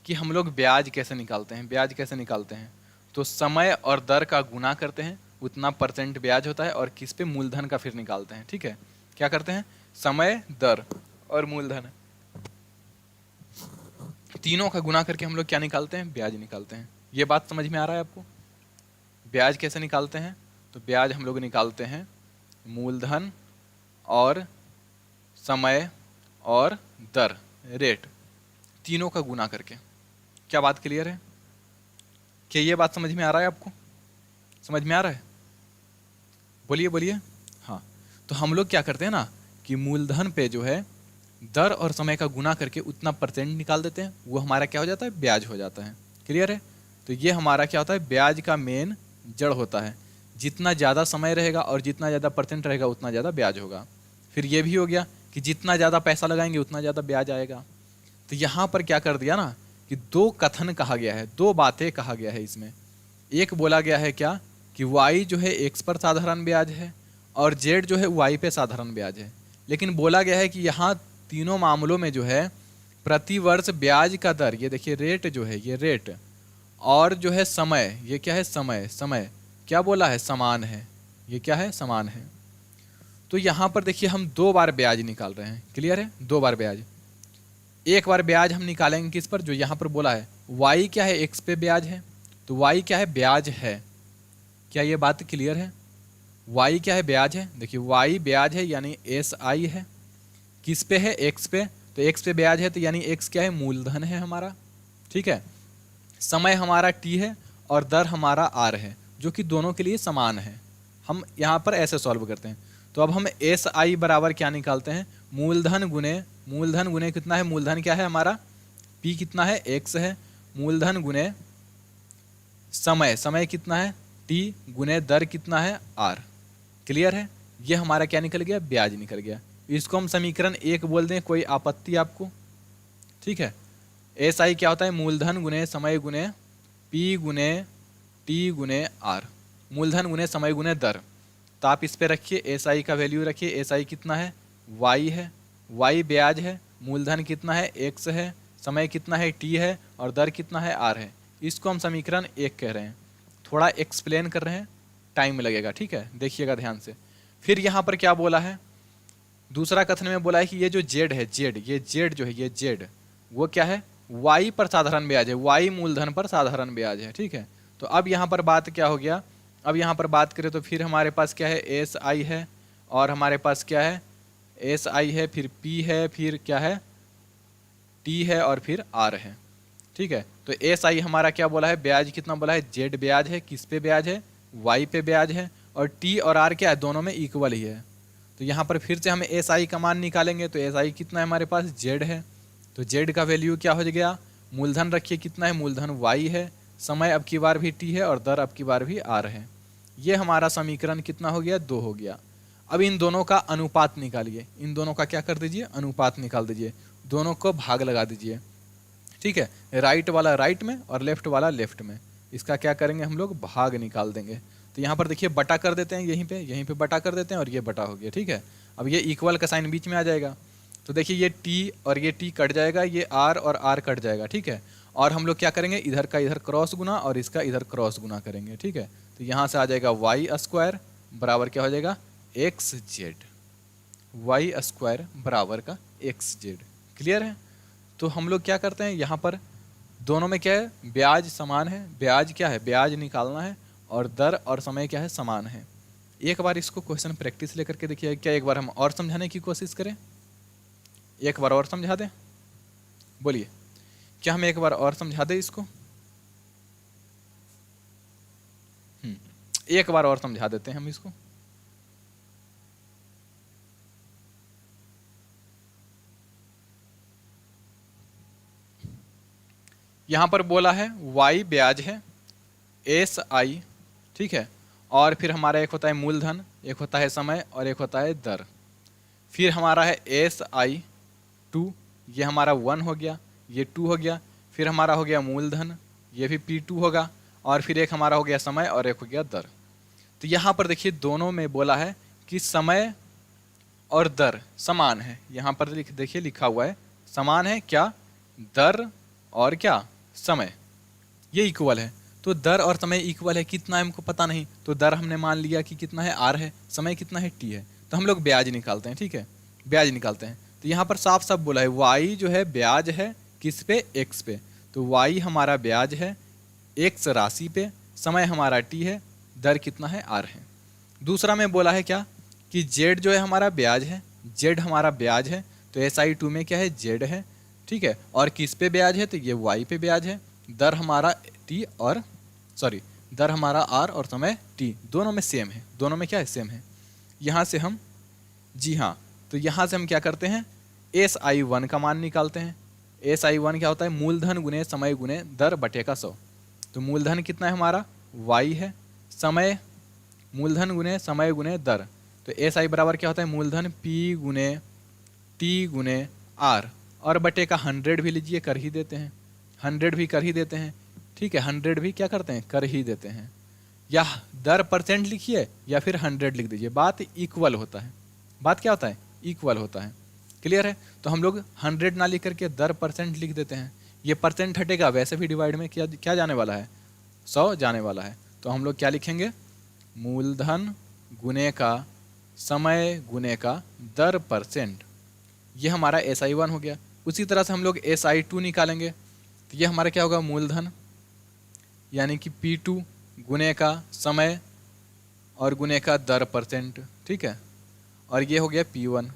कि हम लोग ब्याज कैसे निकालते हैं। ब्याज कैसे निकालते हैं? तो समय और दर का गुना करते हैं, उतना परसेंट ब्याज होता है, और किस पे? मूलधन का फिर निकालते हैं। ठीक है? क्या करते हैं? समय, दर और मूलधन, तीनों का गुना करके हम लोग क्या निकालते हैं? ब्याज निकालते हैं। ये बात समझ में आ रहा है आपको? ब्याज कैसे निकालते हैं? तो ब्याज हम लोग निकालते हैं मूलधन और समय और दर, रेट, तीनों का गुना करके। क्या बात क्लियर है? क्या ये बात समझ में आ रहा है आपको? समझ में आ रहा है? बोलिए बोलिए। हाँ, तो हम लोग क्या करते हैं ना कि मूलधन पे जो है दर और समय का गुना करके उतना परसेंट निकाल देते हैं, वो हमारा क्या हो जाता है, ब्याज हो जाता है। क्लियर है? तो ये हमारा क्या होता है, ब्याज का मेन जड़ होता है। जितना ज़्यादा समय रहेगा और जितना ज़्यादा परसेंट रहेगा उतना ज़्यादा ब्याज होगा। फिर ये भी हो गया कि जितना ज़्यादा पैसा लगाएंगे उतना ज़्यादा ब्याज आएगा। तो यहाँ पर क्या कर दिया ना कि दो कथन कहा गया है, दो बातें कहा गया है इसमें। एक बोला गया है क्या कि y जो है x पर साधारण ब्याज है और z जो है y पे साधारण ब्याज है। लेकिन बोला गया है कि यहाँ तीनों मामलों में जो है प्रति वर्ष ब्याज का दर, ये देखिए रेट जो है, ये रेट और जो है समय, ये क्या है, समय, समय क्या बोला है, समान है। ये क्या है, समान है। तो यहाँ पर देखिए हम दो बार ब्याज निकाल रहे हैं। क्लियर है? दो बार ब्याज। एक बार ब्याज हम निकालेंगे किस पर, जो यहाँ पर बोला है y क्या है, x पे ब्याज है, तो y क्या है, ब्याज है। क्या ये बात क्लियर है? y क्या है, ब्याज है। देखिए y ब्याज है यानी SI है। किस पे है, x पे, तो x पे ब्याज है तो यानी x क्या है, मूलधन है हमारा। ठीक है? समय हमारा t है और दर हमारा r है, जो कि दोनों के लिए समान है। हम यहाँ पर ऐसे सॉल्व करते हैं। तो अब हम SI बराबर क्या निकालते हैं, मूलधन गुने कितना है, मूलधन क्या है हमारा, P कितना है, x है, मूलधन गुने समय, समय कितना है, T गुने दर कितना है, R। क्लियर है? ये हमारा क्या निकल गया, ब्याज निकल गया। इसको हम समीकरण 1 बोल दें, कोई आपत्ति आपको? ठीक है? SI क्या होता है, मूलधन गुने समय गुने P गुने T गुने R, मूलधन गुने समय गुने दर। तो आप इस पे रखिए, SI का वैल्यू रखिए। SI कितना है, Y है, Y ब्याज है, मूलधन कितना है, X है, समय कितना है, T है और दर कितना है, R है। इसको हम समीकरण 1 कह रहे हैं। थोड़ा एक्सप्लेन कर रहे हैं, टाइम लगेगा। ठीक है? देखिएगा ध्यान से। फिर यहाँ पर क्या बोला है, दूसरा कथन में बोला है कि ये जो Z है, ये Z जो है, ये Z वो क्या है, Y पर साधारण ब्याज है, Y मूलधन पर साधारण ब्याज है। ठीक है? तो अब यहाँ पर बात क्या हो गया, अब यहाँ पर बात करें तो फिर हमारे पास क्या है, SI है और हमारे पास क्या है, SI है, फिर P है, फिर क्या है, T है और फिर R है। ठीक है? तो SI हमारा क्या बोला है, ब्याज कितना बोला है, Z ब्याज है। किस पे ब्याज है, Y पे ब्याज है और T और R क्या है, दोनों में इक्वल ही है। तो यहाँ पर फिर से हम SI का मान निकालेंगे तो SI कितना है हमारे पास, Z है। तो Z का वैल्यू क्या हो गया, मूलधन रखिए कितना है, मूलधन Y है, समय अब की बार भी T है और दर अब की बार भी R है। ये हमारा समीकरण कितना हो गया, 2 हो गया। अब इन दोनों का अनुपात निकालिए, इन दोनों का क्या कर दीजिए, अनुपात निकाल दीजिए, दोनों को भाग लगा दीजिए। ठीक है? राइट वाला राइट में और लेफ्ट वाला लेफ्ट में, इसका क्या करेंगे हम लोग, भाग निकाल देंगे। तो यहाँ पर देखिए बटा कर देते हैं, यहीं पे बटा कर देते हैं और ये बटा हो गया। ठीक है? अब ये इक्वल का साइन बीच में आ जाएगा तो देखिए ये T और ये T कट जाएगा, ये R और R कट जाएगा। ठीक है? और हम लोग क्या करेंगे, इधर का इधर क्रॉस गुना और इसका इधर क्रॉस गुना करेंगे। ठीक है? तो यहाँ से आ जाएगा y² बराबर क्या हो जाएगा, XZ, y² बराबर का XZ। क्लियर है? तो हम लोग क्या करते हैं, यहाँ पर दोनों में क्या है, ब्याज समान है, ब्याज क्या है, ब्याज निकालना है और दर और समय क्या है, समान है। एक बार इसको क्वेश्चन प्रैक्टिस लेकर के देखिए, क्या एक बार हम और समझाने की कोशिश करें, एक बार और समझा दें, बोलिए क्या हम एक बार और समझा दें इसको? एक बार और समझा देते हैं हम इसको। यहां पर बोला है Y ब्याज है, SI, ठीक है, और फिर हमारा एक होता है मूलधन, एक होता है समय और एक होता है दर। फिर हमारा है SI2, ये हमारा 1 हो गया, ये 2 हो गया। फिर हमारा हो गया मूलधन, ये भी P2 होगा, और फिर एक हमारा हो गया समय और एक हो गया दर। तो यहाँ पर देखिए दोनों में बोला है कि समय और दर समान है। यहाँ पर देखिए लिखा हुआ है समान है, क्या, दर और क्या, समय, ये इक्वल है। तो दर और समय इक्वल है, कितना है हमको पता नहीं, तो दर हमने मान लिया कि कितना है, R है, समय कितना है, T है। तो हम लोग ब्याज निकालते हैं। ठीक है? ब्याज निकालते हैं। तो यहाँ पर साफ साफ बोला है Y जो है ब्याज है किस पे, X पे। तो Y हमारा ब्याज है X राशि पे, समय हमारा T है, दर कितना है, R है। दूसरा में बोला है क्या कि Z जो है हमारा ब्याज है, Z हमारा ब्याज है, तो SI2 में क्या है, Z है। ठीक है? और किस पे ब्याज है, तो ये Y पे ब्याज है। दर हमारा T और दर हमारा R और समय T, दोनों में सेम है, दोनों में क्या है, सेम है। यहाँ से हम, जी हाँ, तो यहाँ से हम क्या करते हैं, SI1 का मान निकालते हैं। SI1 क्या होता है, मूलधन गुने समय गुने दर बटे का 100। तो मूलधन कितना है हमारा, Y है, समय मूलधन गुने समय गुने दर, तो SI बराबर क्या होता है, मूलधन P गुने T गुने R, और बटे का 100 भी लीजिए, कर ही देते हैं, 100 भी कर ही देते हैं, ठीक है, 100 भी क्या करते हैं, कर ही देते हैं। या दर परसेंट लिखिए या फिर 100 लिख दीजिए, बात इक्वल होता है, बात क्या होता है, इक्वल होता है। क्लियर है। तो हम लोग 100 ना लिख करके दर परसेंट लिख देते हैं, ये परसेंट हटेगा, वैसे भी डिवाइड में क्या क्या जाने वाला है, 100 जाने वाला है। तो हम लोग क्या लिखेंगे, मूलधन गुने का समय गुने का दर परसेंट, ये हमारा SI1 हो गया। उसी तरह से हम लोग SI2 निकालेंगे, तो ये हमारा क्या होगा, मूलधन यानी कि P2 गुने का समय और गुने का दर परसेंट, ठीक है, और ये हो गया P1।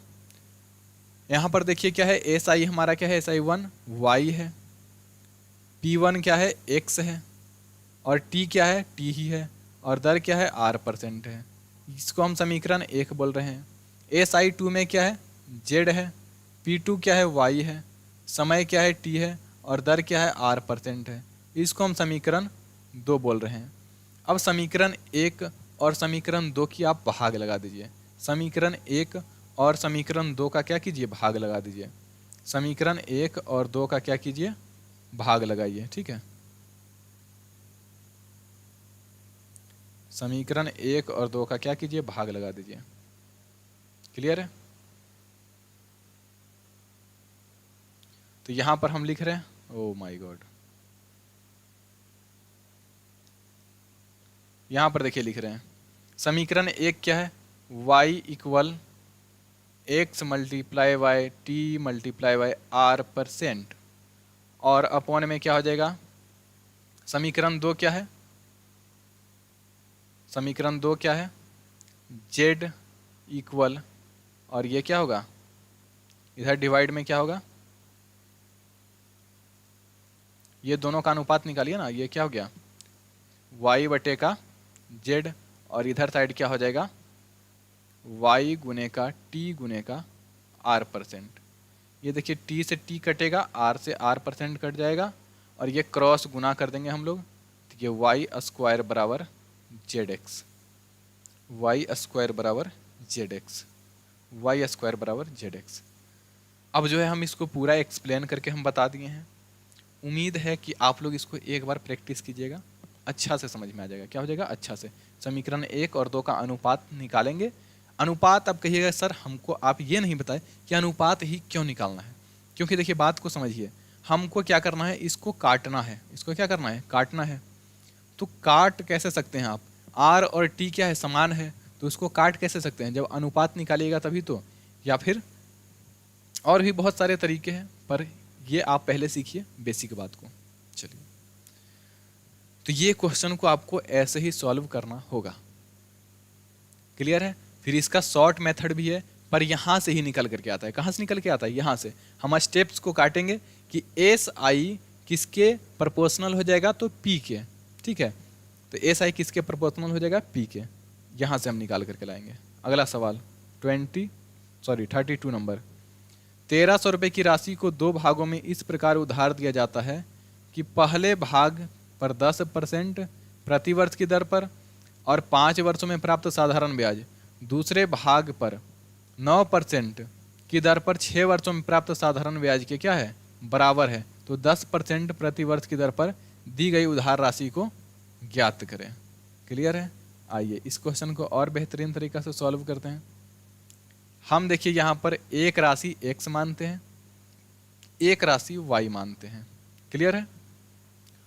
यहाँ पर देखिए क्या है, SI हमारा क्या है, SI1 Y है, P1 क्या है, X है, और T क्या है, T ही है, और दर क्या है, R% है। इसको हम समीकरण 1 बोल रहे हैं। SI2 में क्या है, Z है, P2 क्या है, Y है, समय क्या है, T है, और दर क्या है, R% है। इसको हम समीकरण 2 बोल रहे हैं। अब समीकरण 1 और समीकरण 2 की आप भाग लगा दीजिए। समीकरण 1 और समीकरण 2 का क्या कीजिए, भाग लगा दीजिए। समीकरण 1 और 2 का क्या कीजिए, भाग लगाइए, ठीक है। समीकरण 1 और 2 का क्या कीजिए, भाग लगा दीजिए। क्लियर है। तो यहां पर हम लिख रहे हैं, ओ माय गॉड, यहां पर देखिए लिख रहे हैं समीकरण 1 क्या है, y equal x multiply by t multiply by R%, और अपॉन में क्या हो जाएगा, समीकरण 2 क्या है, समीकरण 2 क्या है, z इक्वल, और ये क्या होगा, इधर डिवाइड में क्या होगा, ये दोनों का अनुपात निकालिए ना, ये क्या हो गया, y बटे का z, और इधर साइड क्या हो जाएगा, y गुने का t गुने का R%। ये देखिए t से t कटेगा, r से R% कट जाएगा, और ये क्रॉस गुना कर देंगे हम लोग, तो ये y स्क्वायर बराबर zx, y स्क्वायर बराबर zx, y स्क्वायर बराबर zx। अब जो है हम इसको पूरा एक्सप्लेन करके हम बता दिए हैं। उम्मीद है कि आप लोग इसको एक बार प्रैक्टिस कीजिएगा, अच्छा से समझ में आ जाएगा। क्या हो जाएगा, अच्छा से। समीकरण 1 और 2 का अनुपात निकालेंगे। अनुपात अब कहिएगा सर हमको आप ये नहीं बताए कि अनुपात ही क्यों निकालना है, क्योंकि देखिए बात को समझिए, हमको क्या करना है, इसको काटना है, इसको क्या करना है, काटना है। तो काट कैसे सकते हैं आप, आर और टी क्या है, समान है, तो उसको काट कैसे सकते हैं, जब अनुपात निकालिएगा तभी तो, या फिर और भी बहुत सारे तरीके हैं, पर ये आप पहले सीखिए बेसिक बात को। चलिए, तो ये क्वेश्चन को आपको ऐसे ही सॉल्व करना होगा। क्लियर है। फिर इसका शॉर्ट मेथड भी है, पर यहां से ही निकल करके आता है। कहां से निकल के आता है, यहां से। हम स्टेप्स को काटेंगे कि एस आई किसके प्रोपोर्शनल हो जाएगा, तो पी के, ठीक है। तो एस आई किसके प्रोपोर्शनल हो जाएगा, पी के। यहां से हम निकाल करके लाएंगे। अगला सवाल 32 नंबर। 1300 रुपये की राशि को 2 भागों में इस प्रकार उधार दिया जाता है कि पहले भाग पर 10% प्रतिवर्ष की दर पर और 5 वर्षों में प्राप्त साधारण ब्याज दूसरे भाग पर 9% की दर पर 6 वर्षों में प्राप्त साधारण ब्याज के क्या है, बराबर है। तो 10% प्रति वर्ष की दर पर दी गई उधार राशि को ज्ञात करें। क्लियर है। आइए इस क्वेश्चन को और बेहतरीन तरीका से सॉल्व करते हैं। हम देखिए यहाँ पर एक राशि x मानते हैं, एक राशि y मानते हैं। क्लियर है।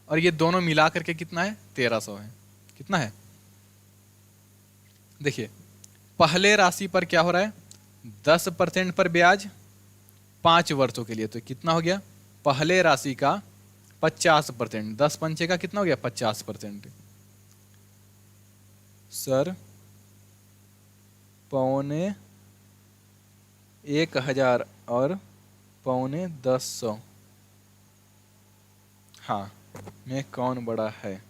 और ये दोनों मिला करके कितना है, 1300 है। कितना है, देखिए पहले राशि पर क्या हो रहा है, 10% पर ब्याज 5 वर्षों के लिए, तो कितना हो गया, पहले राशि का 50%, 10 पंचे का कितना हो गया, 50%। सर 1500 और 1500, हाँ में कौन बड़ा है।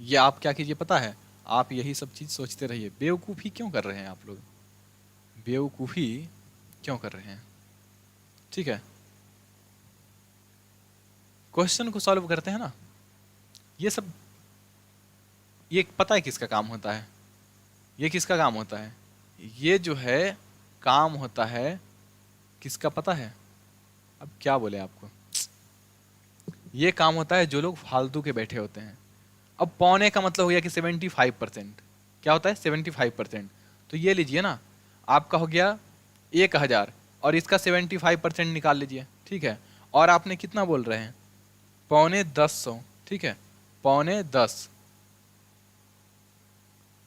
ये आप क्या कीजिए पता है, आप यही सब चीज सोचते रहिए। बेवकूफ़ी क्यों कर रहे हैं आप लोग, बेवकूफ़ी क्यों कर रहे हैं? ठीक है, क्वेश्चन को सॉल्व करते हैं ना। ये सब, ये पता है किसका काम होता है? ये किसका काम होता है? ये जो है काम होता है किसका पता है? अब क्या बोले आपको, ये काम होता है जो लोग फालतू के बैठे होते हैं। अब पौने का मतलब हो गया कि 75%। क्या होता है? 75%। तो ये लीजिए ना, आपका हो गया 1000 और इसका 75% निकाल लीजिए, ठीक है। और आपने कितना बोल रहे हैं? पौने 1000, ठीक है। पौने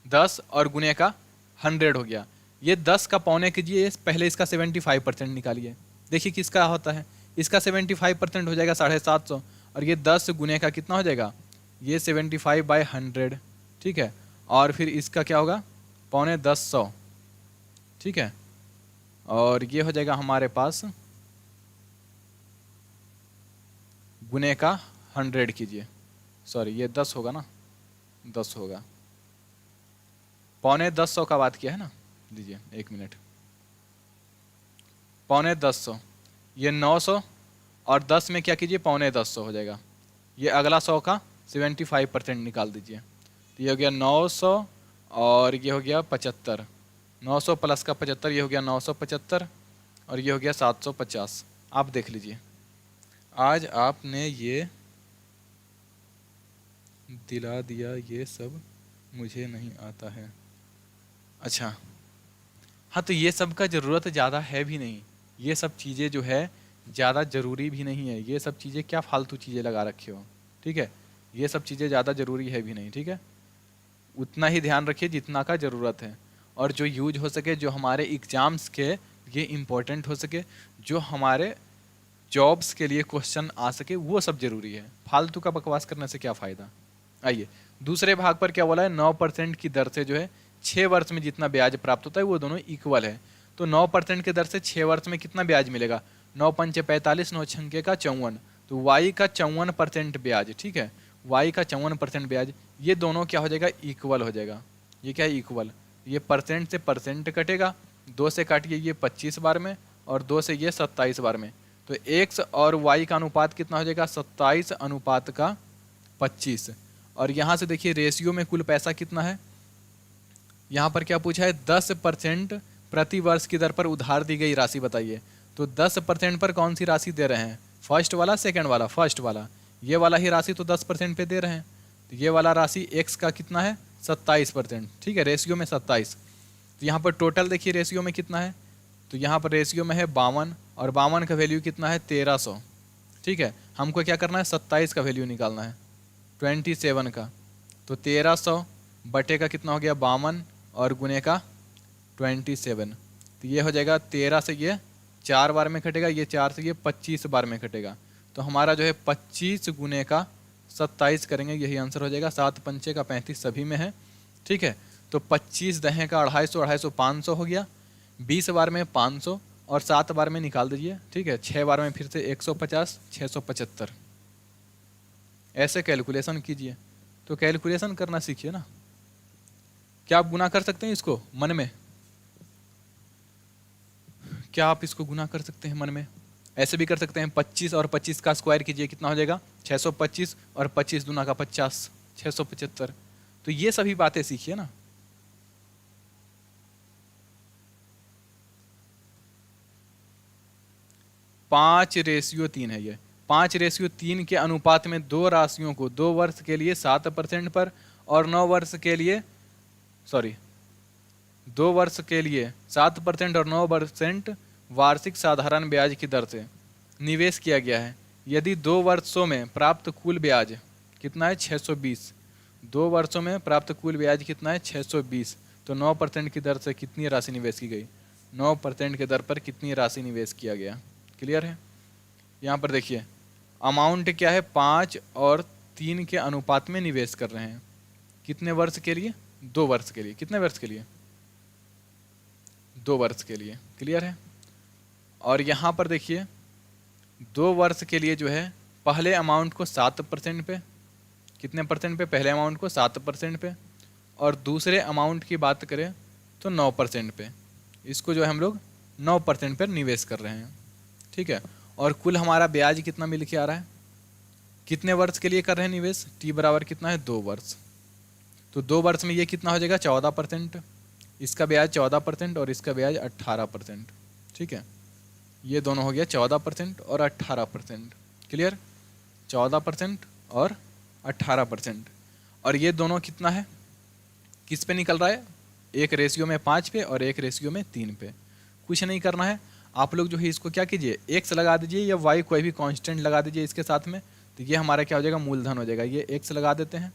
10 और गुने का 100 हो गया। ये 10 का पौने कीजिए, पहले इसका 75% निकालिए। देखिए किसका होता है, इसका 75% हो जाएगा 750, और ये 10 गुने का कितना हो जाएगा? ये 75/100, ठीक है। और फिर इसका क्या होगा? पौने 1000, ठीक है। और ये हो जाएगा हमारे पास गुने का 100 कीजिए, सॉरी ये 10 होगा ना, 10 होगा। पौने 1000 का बात किया है ना, लीजिए 1 मिनट। पौने 1000, ये 900 और 10 में क्या कीजिए? पौने 1000 हो जाएगा। ये अगला 100 का 75% निकाल दीजिए, तो ये हो गया 900 और ये हो गया 75। 900 प्लस का 75, ये हो गया 975 और ये हो गया 750। आप देख लीजिए, आज आपने ये दिला दिया, ये सब मुझे नहीं आता है। अच्छा, हाँ, तो ये सब का ज़रूरत ज़्यादा है भी नहीं। ये सब चीज़ें जो है ज़्यादा ज़रूरी भी नहीं है। ये सब चीज़ें क्या फालतू चीज़ें लगा रखे हो, ठीक है। ये सब चीज़ें ज़्यादा ज़रूरी है भी नहीं, ठीक है। उतना ही ध्यान रखिए जितना का ज़रूरत है, और जो यूज हो सके, जो हमारे एग्ज़ाम्स के ये इम्पोर्टेंट हो सके, जो हमारे जॉब्स के लिए क्वेश्चन आ सके, वो सब ज़रूरी है। फालतू का बकवास करने से क्या फ़ायदा। आइए दूसरे भाग पर क्या बोला है? 9% की दर से जो है 6 वर्ष में जितना ब्याज प्राप्त होता है वो दोनों इक्वल है। तो 9% की दर से 6 वर्ष में कितना ब्याज मिलेगा? 9 पंचे 45, 9 छंके का 54, तो वाई का 54% ब्याज, ठीक है। वाई का 54% ब्याज, ये दोनों क्या हो जाएगा? इक्वल हो जाएगा। ये क्या है? इक्वल। ये परसेंट से परसेंट कटेगा, 2 से काटिए ये 25 बार में, और 2 से ये 27 बार में। तो एक्स और वाई का अनुपात कितना हो जाएगा? 27 अनुपात का 25। और यहाँ से देखिए रेशियो में कुल पैसा कितना है। यहाँ पर क्या पूछा है? 10% प्रति वर्ष की दर पर उधार दी गई राशि बताइए। तो 10% पर कौन सी राशि दे रहे हैं? फर्स्ट वाला, सेकंड वाला? फर्स्ट वाला। ये वाला ही राशि तो 10% पे दे रहे हैं। तो ये वाला राशि एक्स का कितना है? 27%, ठीक है। रेशियो में 27। तो यहाँ पर टोटल देखिए रेशियो में कितना है। तो यहाँ पर रेशियो में है 52, और 52 का वैल्यू कितना है? 1300, ठीक है। हमको क्या करना है? 27 का वैल्यू निकालना है, 27 का। तो 1300 बटे का कितना हो गया? 52 और गुने का 27। तो ये हो जाएगा 13 से ये 4 बार में कटेगा, ये 4 से ये 25 बार में कटेगा। तो हमारा जो है 25 गुने का 27 करेंगे, यही आंसर हो जाएगा। 7 पंचे का 35 सभी में है, ठीक है। तो 25 दहें का 250, 250 500 हो गया। 20 बार में 500 और 7 बार में निकाल दीजिए, ठीक है। 6 बार में फिर से 150, 675। ऐसे कैलकुलेशन कीजिए। तो कैलकुलेशन करना सीखिए ना। क्या आप गुना कर सकते हैं इसको मन में? क्या आप इसको गुना कर सकते हैं मन में? ऐसे भी कर सकते हैं, 25 और 25 का स्क्वायर कीजिए, कितना हो जाएगा? 625, और 25 दूना का 50, 675। तो ये सभी बातें सीखिए ना। पाँच रेशियो 3 है ये। 5 रेशियो 3 के अनुपात में दो राशियों को 2 वर्ष के लिए 7% पर और 9 वर्ष के लिए, सॉरी 2 वर्ष के लिए 7% और 9% वार्षिक साधारण ब्याज की दर से निवेश किया गया है। यदि 2 वर्षों में प्राप्त कुल ब्याज कितना है? 620। 2 वर्षों में प्राप्त कुल ब्याज कितना है? 620। तो 9% की दर से कितनी राशि निवेश की गई? 9% की दर पर कितनी राशि निवेश किया गया? क्लियर है? यहाँ पर देखिए अमाउंट क्या है? 5 और 3 के अनुपात में निवेश कर रहे हैं। कितने वर्ष के लिए? 2 वर्ष के लिए। कितने वर्ष के लिए? 2 वर्ष के लिए। क्लियर है? और यहाँ पर देखिए 2 वर्ष के लिए जो है पहले अमाउंट को 7% पे, कितने परसेंट पे? पहले अमाउंट को 7% पे, और दूसरे अमाउंट की बात करें तो 9% पे। इसको जो है हम लोग 9% पर निवेश कर रहे हैं, ठीक है। और कुल हमारा ब्याज कितना मिल के आ रहा है, कितने वर्ष के लिए कर रहे हैं निवेश, टी बराबर कितना है 2 वर्ष, तो 2 वर्ष में ये कितना हो जाएगा 14%, इसका ब्याज 14% और इसका ब्याज 18%, ठीक है। ये दोनों हो गया 14% और 18%, क्लियर, 14% और 18%। और ये दोनों कितना है, किस पे निकल रहा है, एक रेशियो में 5 पे और एक रेशियो में 3 पे। कुछ नहीं करना है, आप लोग जो है इसको क्या कीजिए, एक्स लगा दीजिए या वाई कोई भी कांस्टेंट लगा दीजिए इसके साथ में, तो ये हमारा क्या हो जाएगा, मूलधन हो जाएगा। ये एक्स लगा देते हैं,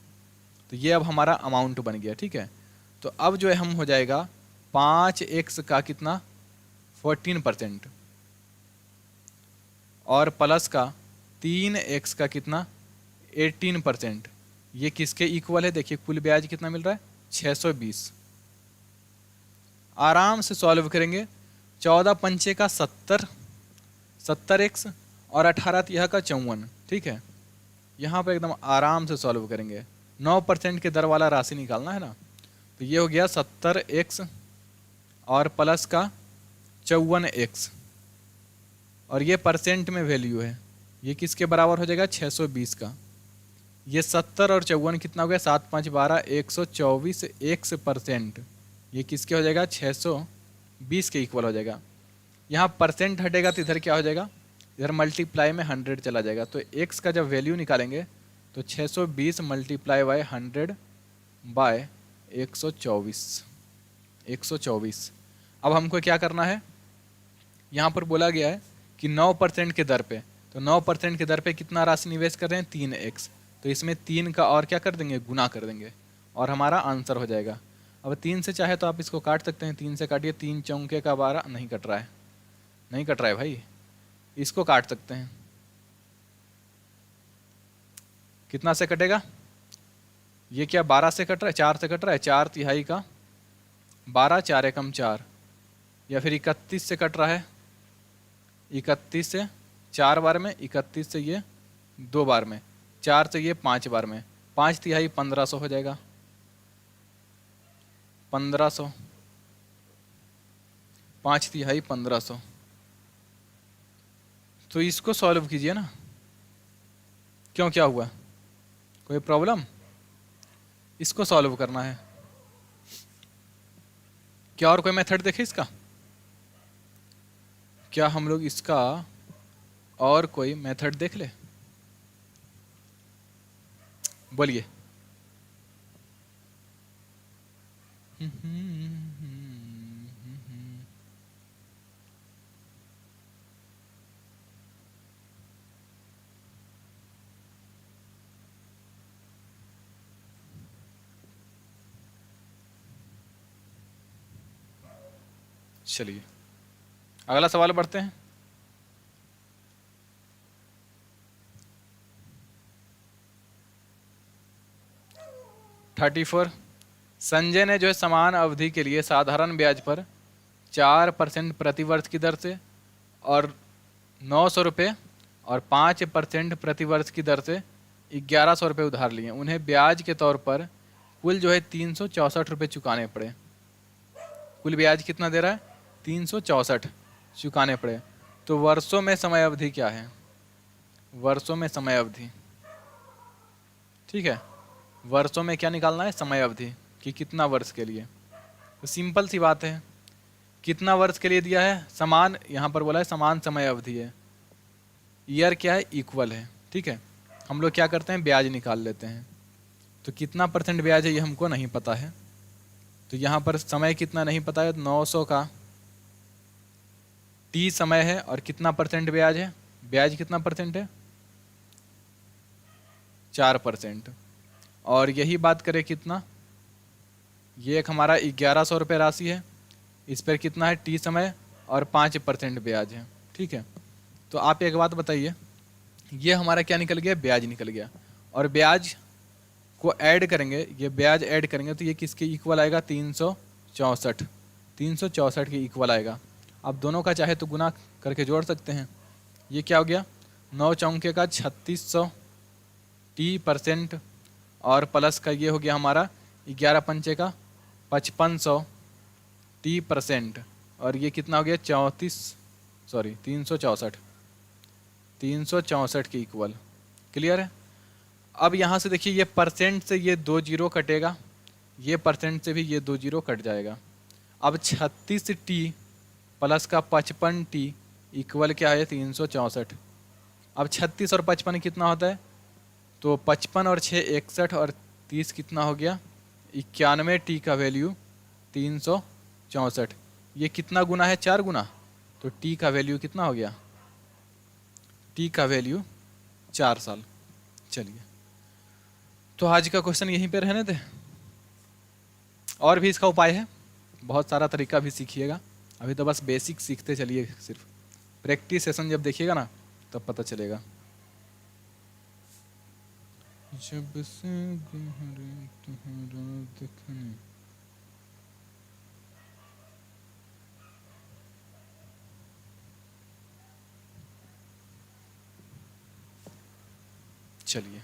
तो ये अब हमारा अमाउंट बन गया, ठीक है। तो अब जो है हम हो जाएगा 5x का कितना 14% और प्लस का 3x का कितना 18%, ये किसके इक्वल है, देखिए कुल ब्याज कितना मिल रहा है 620। आराम से सॉल्व करेंगे, 14 पंचे का 70, 70x और 18 तिहा का 54, ठीक है। यहाँ पर एकदम आराम से सॉल्व करेंगे, 9% के दर वाला राशि निकालना है ना, तो ये हो गया 70x और प्लस का 54x और ये परसेंट में वैल्यू है, ये किसके बराबर हो जाएगा 620 का। ये 70 और 54 कितना हो गया 7 5 12 124 x%, ये किसके हो जाएगा 620 के इक्वल हो जाएगा। यहाँ परसेंट हटेगा तो इधर क्या हो जाएगा, इधर मल्टीप्लाई में 100 चला जाएगा, तो x का जब वैल्यू निकालेंगे तो 620 मल्टीप्लाई बाय 100 बाय 124। अब हमको क्या करना है, यहाँ पर बोला गया है कि 9% के दर पे, तो 9% के दर पे कितना राशि निवेश कर रहे हैं 3x, तो इसमें 3 का और क्या कर देंगे, गुना कर देंगे और हमारा आंसर हो जाएगा। अब 3 से चाहे तो आप इसको काट सकते हैं, 3 से काटिए, 3 चौके का 12, नहीं कट रहा है, नहीं कट रहा है भाई, इसको काट सकते हैं, कितना से कटेगा, ये क्या 12 से कट रहा है, 4 से कट रहा है, 4 तिहाई का 12, 4 एकम 4, या फिर 31 से कट रहा है, 31 से 4 बार में, 31 से ये 2 बार में, 4 से ये 5 बार में, 5 तिहाई 1500 हो जाएगा, 1500, 5 तिहाई 1500। तो इसको सॉल्व कीजिए ना, क्यों क्या हुआ, कोई प्रॉब्लम, इसको सॉल्व करना है, क्या और कोई मेथड देखे इसका, क्या हम लोग इसका और कोई मेथड देख ले, बोलिए। चलिए अगला सवाल पढ़ते हैं। संजय ने जो है समान अवधि के लिए साधारण ब्याज पर 4% प्रतिवर्ष की दर से और 900 रुपये और 5% प्रतिवर्ष की दर से 1100 रुपये उधार लिए। उन्हें ब्याज के तौर पर कुल जो है 364 रुपये चुकाने पड़े। कुल ब्याज कितना दे रहा है 364 चुकाने पड़े। तो वर्षों में समय अवधि क्या है, वर्षों में समय अवधि, ठीक है, वर्षों में क्या निकालना है समय अवधि कि कितना वर्ष के लिए। तो सिंपल सी बात है, कितना वर्ष के लिए दिया है, समान, यहाँ पर बोला है समान समय अवधि है, ईयर क्या है इक्वल है, ठीक है। हम लोग क्या करते हैं ब्याज निकाल लेते हैं, तो कितना % ब्याज है ये हमको नहीं पता है, तो यहाँ पर समय कितना नहीं पता है, 900 का टी समय है और कितना % ब्याज है, ब्याज कितना % है 4%। और यही बात करें कितना, ये एक हमारा 1100 रुपये राशि है, इस पर कितना है टी समय और 5% ब्याज है, ठीक है। तो आप एक बात बताइए, ये हमारा क्या निकल गया, ब्याज निकल गया, और ब्याज को ऐड करेंगे, ये ब्याज ऐड करेंगे तो ये किसके इक्वल आएगा 364 के इक्वल आएगा। अब दोनों का चाहे तो गुना करके जोड़ सकते हैं, ये क्या हो गया 9 चौके का 3600 टी % और प्लस का ये हो गया हमारा 11 पंचे का 5500 टी %। और ये कितना हो गया 364 के इक्वल। क्लियर है। अब यहाँ से देखिए ये परसेंट से ये 2 जीरो कटेगा, ये परसेंट से भी ये 2 जीरो कट जाएगा। अब 36t प्लस का 55t इक्वल क्या है 364। अब 36 और 55 कितना होता है, तो 55 और 6 61 और 30 कितना हो गया 91t का वैल्यू 364। ये कितना गुना है 4 गुना, तो t का वैल्यू कितना हो गया, t का वैल्यू 4 साल। चलिए तो आज का क्वेश्चन यहीं पे रहने दे, और भी इसका उपाय है, बहुत सारा तरीका भी सीखिएगा। अभी तो बस बेसिक सीखते चलिए, सिर्फ प्रैक्टिस सेशन जब देखिएगा ना तब पता चलेगा। जब से गहरे तुम्हारा दिखने, चलिए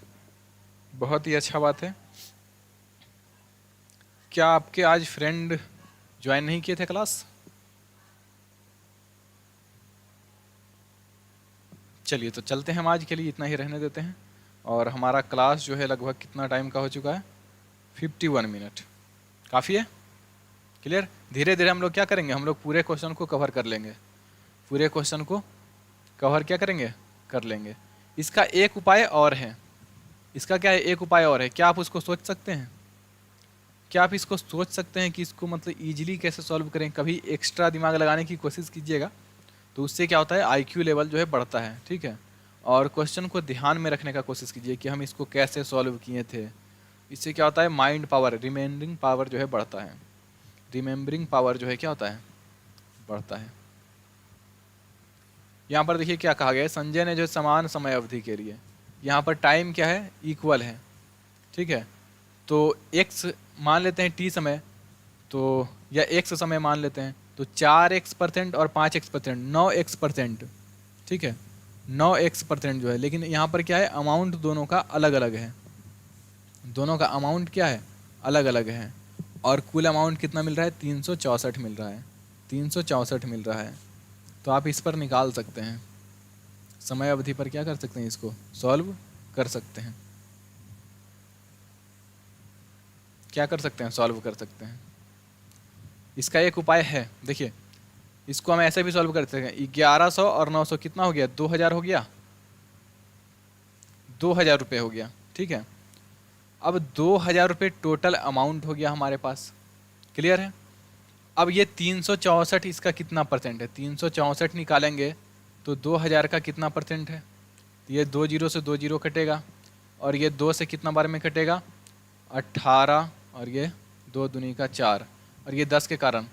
बहुत ही अच्छा बात है। क्या आपके आज फ्रेंड ज्वाइन नहीं किए थे क्लास? चलिए तो चलते हैं, हम आज के लिए इतना ही रहने देते हैं। और हमारा क्लास जो है लगभग कितना टाइम का हो चुका है, 51 मिनट, काफ़ी है। क्लियर। धीरे धीरे हम लोग क्या करेंगे, हम लोग पूरे क्वेश्चन को कवर कर लेंगे, पूरे क्वेश्चन को कवर क्या करेंगे, कर लेंगे। इसका एक उपाय और है, इसका क्या है, एक उपाय और है। क्या आप उसको सोच सकते हैं, क्या आप इसको सोच सकते हैं कि इसको मतलब ईजिली कैसे सॉल्व करें? कभी एक्स्ट्रा दिमाग लगाने की कोशिश कीजिएगा, तो उससे क्या होता है आईक्यू लेवल जो है बढ़ता है, ठीक है। और क्वेश्चन को ध्यान में रखने का कोशिश कीजिए कि हम इसको कैसे सॉल्व किए थे। इससे क्या होता है माइंड पावर, रिमेम्बरिंग पावर जो है बढ़ता है, रिमेम्बरिंग पावर जो है क्या होता है, बढ़ता है। यहाँ पर देखिए क्या कहा गया है, संजय ने जो समान समय अवधि के लिए, यहाँ पर टाइम क्या है इक्वल है, ठीक है। तो x मान लेते हैं t समय, तो या x समय मान लेते हैं, तो 4x% और 5x%, 9x%, ठीक है, 9x% जो है। लेकिन यहाँ पर क्या है अमाउंट दोनों का अलग अलग है, दोनों का अमाउंट क्या है अलग अलग है। और कुल अमाउंट कितना मिल रहा है 364 मिल रहा है, 364 मिल रहा है। तो आप इस पर निकाल सकते हैं, समय अवधि पर क्या कर सकते हैं, इसको सॉल्व कर सकते हैं। क्या कर सकते हैं, सॉल्व कर सकते हैं। इसका एक उपाय है, देखिए इसको हम ऐसे भी सॉल्व कर सकते हैं। 1100 और 900 कितना हो गया, 2000 हो गया, 2000 रुपये हो गया, ठीक है। अब 2000 रुपये टोटल अमाउंट हो गया हमारे पास। क्लियर है। अब ये 364 इसका कितना परसेंट है, 364 निकालेंगे तो 2000 का कितना परसेंट है, ये 2 जीरो से 2 जीरो कटेगा, और ये 2 से कितना बार में कटेगा 18, और ये 2 दूनी का 4, और ये 10 के कारण,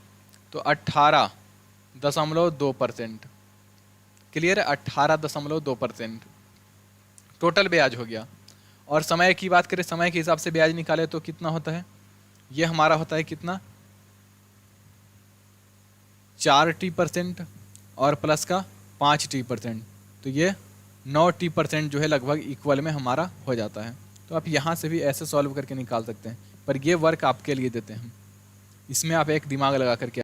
तो 18.2%। क्लियर है, 18.2% टोटल ब्याज हो गया। और समय की बात करें, समय के हिसाब से ब्याज निकाले तो कितना होता है, ये हमारा होता है कितना 4t% और प्लस का 5t%, तो ये 9t% जो है लगभग इक्वल में हमारा हो जाता है। तो आप यहाँ से भी ऐसे सॉल्व करके निकाल सकते हैं, पर ये वर्क आपके लिए देते हैं, इसमें आप एक दिमाग लगा करके